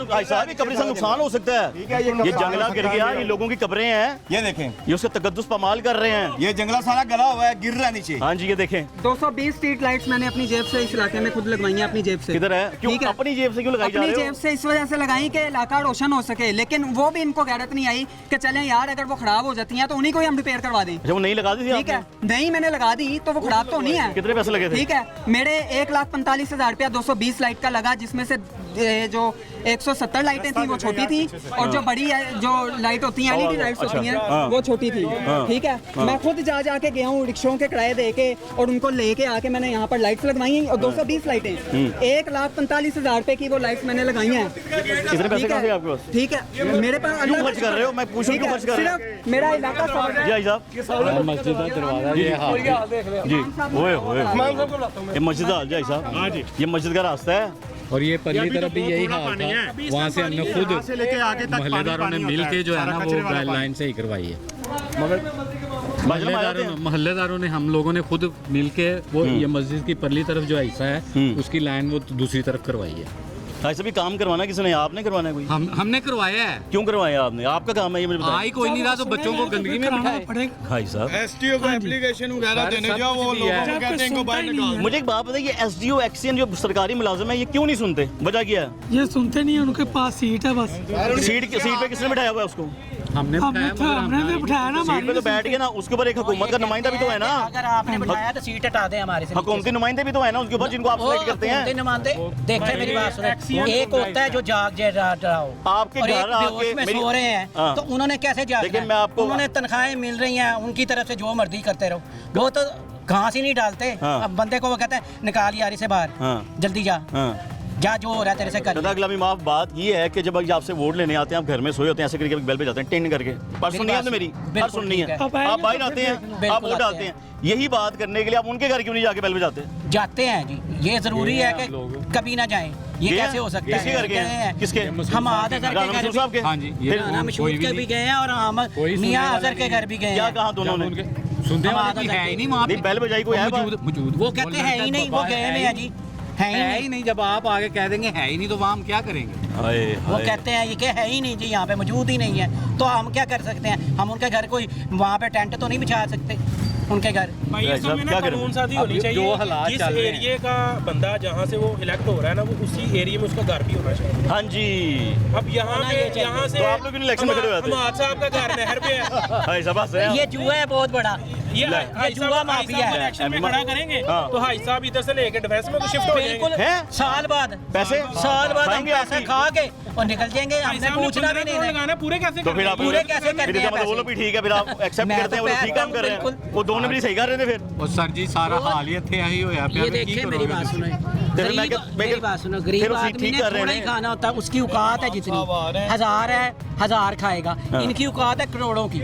भाई साहब, कब्रिस्तान नुकसान हो सकता है। ये जंगला गिर गया, ये लोगों की कब्रें हैं, ये देखें, ये उसका तकद्दुस पामाल कर रहे हैं। ये जंगला सारा गला हुआ है, गिर रहा है नीचे। हाँ जी, ये देखें 220 स्ट्रीट लाइट्स मैंने अपनी जेब से इस इलाके में खुद लगवाई है, अपनी जेब से। किधर है? क्यों अपनी जेब से क्यों लगाई जा रही है? अपनी जेब से इस वजह से लगाई कि इलाका रोशन हो सके, लेकिन वो भी इनको गैरत नहीं आई कि चलें यार अगर वो खराब हो जाती हैं तो उन्हीं को ही हम रिपेयर करवा दें। वो नहीं लगा दी? ठीक है, नहीं मैंने लगा दी तो वो खराब तो नहीं है। कितने पैसे लगे थे? ठीक है, मेरे 1,45,000 रुपया 220 लाइट का लगा, जिसमें से जो 170 लाइटें थी वो छोटी थी, और जो बड़ी जो लाइट होती हैं LED लाइट्स होती हैं वो छोटी थी। ठीक है, मैं खुद जा के गया हूँ, रिक्शों के किराए दे के और उनको लेके आके मैंने यहाँ पर लाइट्स लगवाई हैं, और 220 लाइटें 1,45,000 रुपए की वो लाइट्स मैंने लगाई हैं। कितने पैसे कहाँ से आपके पास? ठीक है, मेरे पास क्यों खर्च कर रहे हो? मैं पूछूं क्यों खर्च कर रहे हो? सिर्फ मेरा इलाका साहब, मस्जिद का दरवाजा ये जी, ये मस्जिद हाल जाए साहब, ये मस्जिद का रास्ता है, और ये पहली तरफ भी यही हाल था। वहाँ से हमने खुद मोहल्लेदारों ने मिल के जो है ना वो लाइन सही करवाई है। मगर मोहल्लेदारों ने हम लोगों ने खुद मिल के वो ये मस्जिद की परली तरफ जो हिस्सा है उसकी लाइन वो दूसरी तरफ करवाई है। ऐसे भी काम करवाना किसने? आपने करवाना है कोई? हमने करवाया है। क्यों करवाया आपने? आपका काम है ये मुझे बताइए। कोई नहीं रहा तो बच्चों को गंदगी में बिठाए। भाई साहब, SDO को एप्लीकेशन वगैरह देने जाओ, वो लोगों को कहते हैं इनको बाहर निकालो। मुझे एक बात बताइए, SDO एक्शन जो सरकारी मुलाजिम है ये क्यों नहीं सुनते? वजह क्या है? ये सुनते नहीं है, उनके पास सीट है बस। सीट पे किसने बिठाया हुआ है उसको? हमने बिठाया ना, सीट पे तो बैठ गया ना, उसके ऊपर एक हुकूमत का नुमाइंदा भी तो है ना। अगर आपने बिठाया तो सीट हटा दें हमारे से। हुकूमती नुमाइंदे भी तो है ना उसके ऊपर, जिनको आप सिलेक्ट करते हैं। नुमाइंदे देखें मेरी बात सुनो, एक होता है जो जाग रहो, आपके घर आके में सो रहे हैं, तो उन्होंने कैसे जागना? मैं आपको उन्होंने तनख्वाहें मिल रही हैं, उनकी तरफ से जो मर्जी करते रहो, वो तो घास ही नहीं डालते। अब बंदे को वो कहते हैं निकाल यारी से बाहर, जल्दी जा। जा जो हो रहा है तेरे से कर। गुलामी माफ, बात ये है कि जब आपसे वोट लेने आते हैं, आप घर में सोए होते हैं, ऐसे करके बेल पे जाते हैं टिन करके, पर सुनिए आपने मेरी, पर सुननी है, आप बाहर आते हैं, आप वोट डालते हैं, यही बात करने के लिए आप उनके घर क्यों नहीं जाके बेल पे जाते? जाते हैं जी, ये जरूरी है कि कभी ना जाएं, ये कैसे हो सकता है? किसके घर गए हैं? किसके? हम अजहर के घर साहब के, हाँ जी, राना मशहूद के भी गए हैं और हम मियां अजहर के घर भी गए हैं। क्या कहा दोनों ने? सुनते है ही नहीं वहाँ पे, बेल बजाई कोई है मौजूद, वो कहते हैं ही नहीं, वो गए में है जी, है ही नहीं। जब आप आगे कह देंगे है ही नहीं तो वहाँ हम क्या करेंगे? वो कहते हैं ये कि है ही नहीं जी, यहाँ पे मौजूद ही नहीं है, तो हम क्या कर सकते हैं? हम उनके घर कोई वहाँ पे टेंट तो नहीं बिछा सकते उनके घर। भाई ये सब में ना कानून साजी होनी चाहिए, जो हालात जिस चल रहे हैं। एरिया का बंदा जहाँ से वो इलेक्ट हो रहा है ना, वो उसी एरिया में उसका घर भी होना चाहिए। हाँ जी। अब यहाँ से तो आप लोग इलेक्शन में खड़े हुए थे? हमाद साहब का घर नहर पे है। ये जुआ है बहुत बड़ा, ये जुआ माफिया है। इलेक्शन में खड़ा करेंगे तो हाई साहब इधर से लेके डिफेंस में तो शिफ्ट हो जाएंगे। साल बाद पैसे, साल बाद हम पैसा खा के और निकल जाएंगे, हमने पूछना भी नहीं लगाना। पूरे कैसे तो फिर आप पूरे कैसे करते हैं? वो लोग भी ठीक है, फिर आप एक्सेप्ट करते हैं, वो ठीक काम कर रहे हैं, वो दोनों भी सही कर रहे थे। फिर और सर जी सारा हाल ही थे यही होया पे। ये देखिए मेरी बात सुनो, मेरी बात सुनो, गरीब आदमी ने थोड़ा ही खाना होता है, उसकी औकात है जितनी, 1000 है 1000 खाएगा, इनकी औकात है करोड़ों की,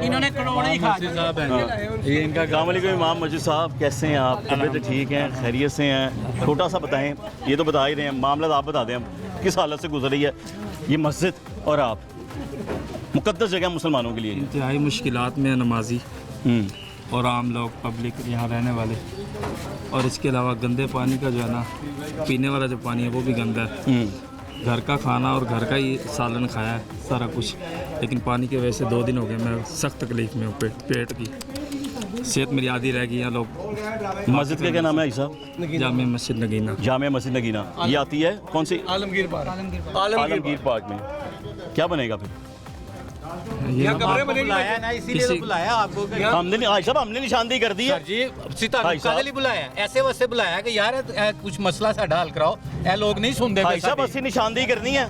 इन्होंने करोड़ों ही खा ये इनका। अस्सलाम वालेकुम इमाम मस्जिद साहब, कैसे हैं आप? तबीयत ठीक हैं, खैरियत से हैं? छोटा सा बताएं, ये तो बता ही रहे हैं, मामला आप बता दें किस हालत से गुजर रही है ये मस्जिद और आप, मुकद्दस जगह मुसलमानों के लिए। इंतहाई मुश्किलात में नमाजी और आम लोग, पब्लिक यहाँ रहने वाले, और इसके अलावा गंदे पानी का जो है ना, पीने वाला जो पानी है वो भी गंदा है। घर का खाना और घर का ही सालन खाया है सारा कुछ, लेकिन पानी की वजह से 2 दिन हो गए मैं सख्त तकलीफ में हूँ, पेट की सेहत मेरी आधी रह गई है। लोग मस्जिद का क्या नाम है साहब? जामे मस्जिद नगीना। जामे मस्जिद नगीना, ये आती है कौन सी? आलमगीर पार्क। आलमगीर पार्क में क्या बनेगा फिर? बुलाया ना, इसीलिए तो बुलाया आपको। हमने निशानदेही कर दी है जी, बुलाया ऐसे वैसे बुलाया कि यार कुछ मसला सा हल कराओ, ये लोग नहीं सुनते। भाई साहब 80 निशानदेही करनी है,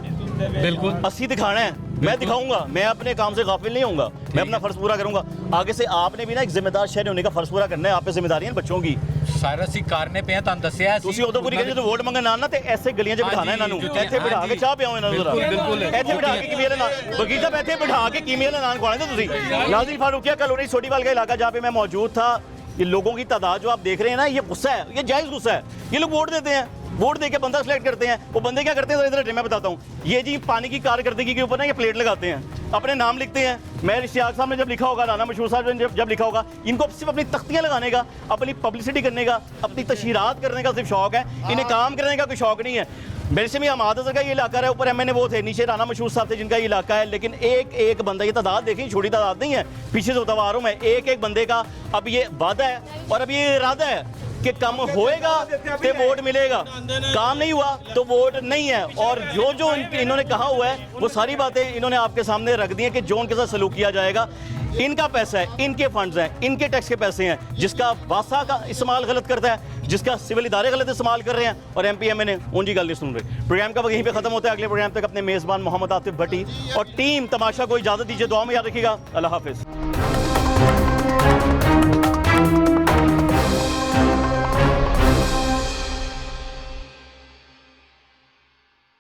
बिल्कुल 80 दिखाना है, मैं दिखाऊंगा, मैं अपने काम से गाफिल नहीं होऊंगा, मैं अपना फर्ज पूरा करूंगा। आगे से आपने भी ना एक जिम्मेदार शहर होने का फर्ज पूरा करना है, आप पे जिम्मेदारी है बच्चों की। सारा सी करने पे तुम दसिया ਤੁਸੀਂ ਉਦੋਂ ਪੂਰੀ ਕਹਿੰਦੇ ਵੋਟ ਮੰਗਣ ਆਣਾ ਤੇ ਐਸੇ ਗਲੀਆਂ 'ਚ ਬਿਠਾਣਾ ਇਹਨਾਂ ਨੂੰ, ਇੱਥੇ ਬਿਠਾ ਕੇ ਚਾਹ ਪਿਆਓ ਇਹਨਾਂ ਨੂੰ ਜ਼ਰਾ, ਇੱਥੇ ਬਿਠਾ ਕੇ ਕਿਵੇਂ ਨਾਲ ਬਗੀ ਸਾਹਿਬ ਇੱਥੇ ਬਿਠਾ ਕੇ ਕਿਵੇਂ ਨਾਲ ਖਵਾਣੇ ਤੁਸੀਂ। नाज़रीन फारूकिया कॉलोनी सोडीवाल का इलाका जहाँ पे मैं मौजूद था, ये लोगों की तादाद जो आप देख रहे हैं ना, ये गुस्सा है, ये जायज़ गुस्सा है। ये लोग वोट देते हैं, वोट देके बंदा सेलेक्ट करते हैं, वो बंदे क्या करते हैं इधर मैं बताता हूँ। ये जी पानी की कारकर्दगी के ऊपर ना ये प्लेट लगाते हैं, अपने नाम लिखते हैं। मैं इश्तियाक साहब ने जब लिखा होगा, राना मशहूर साहब ने जब लिखा होगा, इनको सिर्फ अपनी तख्तियाँ लगाने का, अपनी पब्लिसिटी करने का, अपनी तशहीरात करने का सिर्फ शौक है, इन्हें काम करने का कोई शौक नहीं है। मेरे से भी हमाद का ये इलाका है, ऊपर MNA वो थे, नीचे राना मशहूर साहब थे जिनका ये इलाका है, लेकिन एक एक बंदा, ये तादाद देखें, छोटी तादाद नहीं है, पीछे से होता हुआ आ रहा हूँ मैं, एक एक बंदे का अब ये वादा है और अब ये इरादा है कि काम होएगा तो वोट मिलेगा, काम नहीं हुआ तो वोट नहीं है। और जो जो इन्होंने कहा हुआ है वो सारी बातें इन्होंने आपके सामने रख दी हैं कि जो उनके साथ सलूक किया जाएगा, इनका पैसा है, इनके फंड्स हैं, इनके टैक्स के पैसे हैं, जिसका वासा का इस्तेमाल गलत करता है, जिसका सिविल इदारे गलत इस्तेमाल कर रहे हैं, और MP MNA उनकी गल नहीं सुन रहे। प्रोग्राम का यहीं पे खत्म होता है। अगले प्रोग्राम तक अपने मेज़बान मोहम्मद आतिफ भट्टी और टीम तमाशा को इजाज़त दीजिए, दुआ में याद रखिएगा। अल्लाह हाफिज़।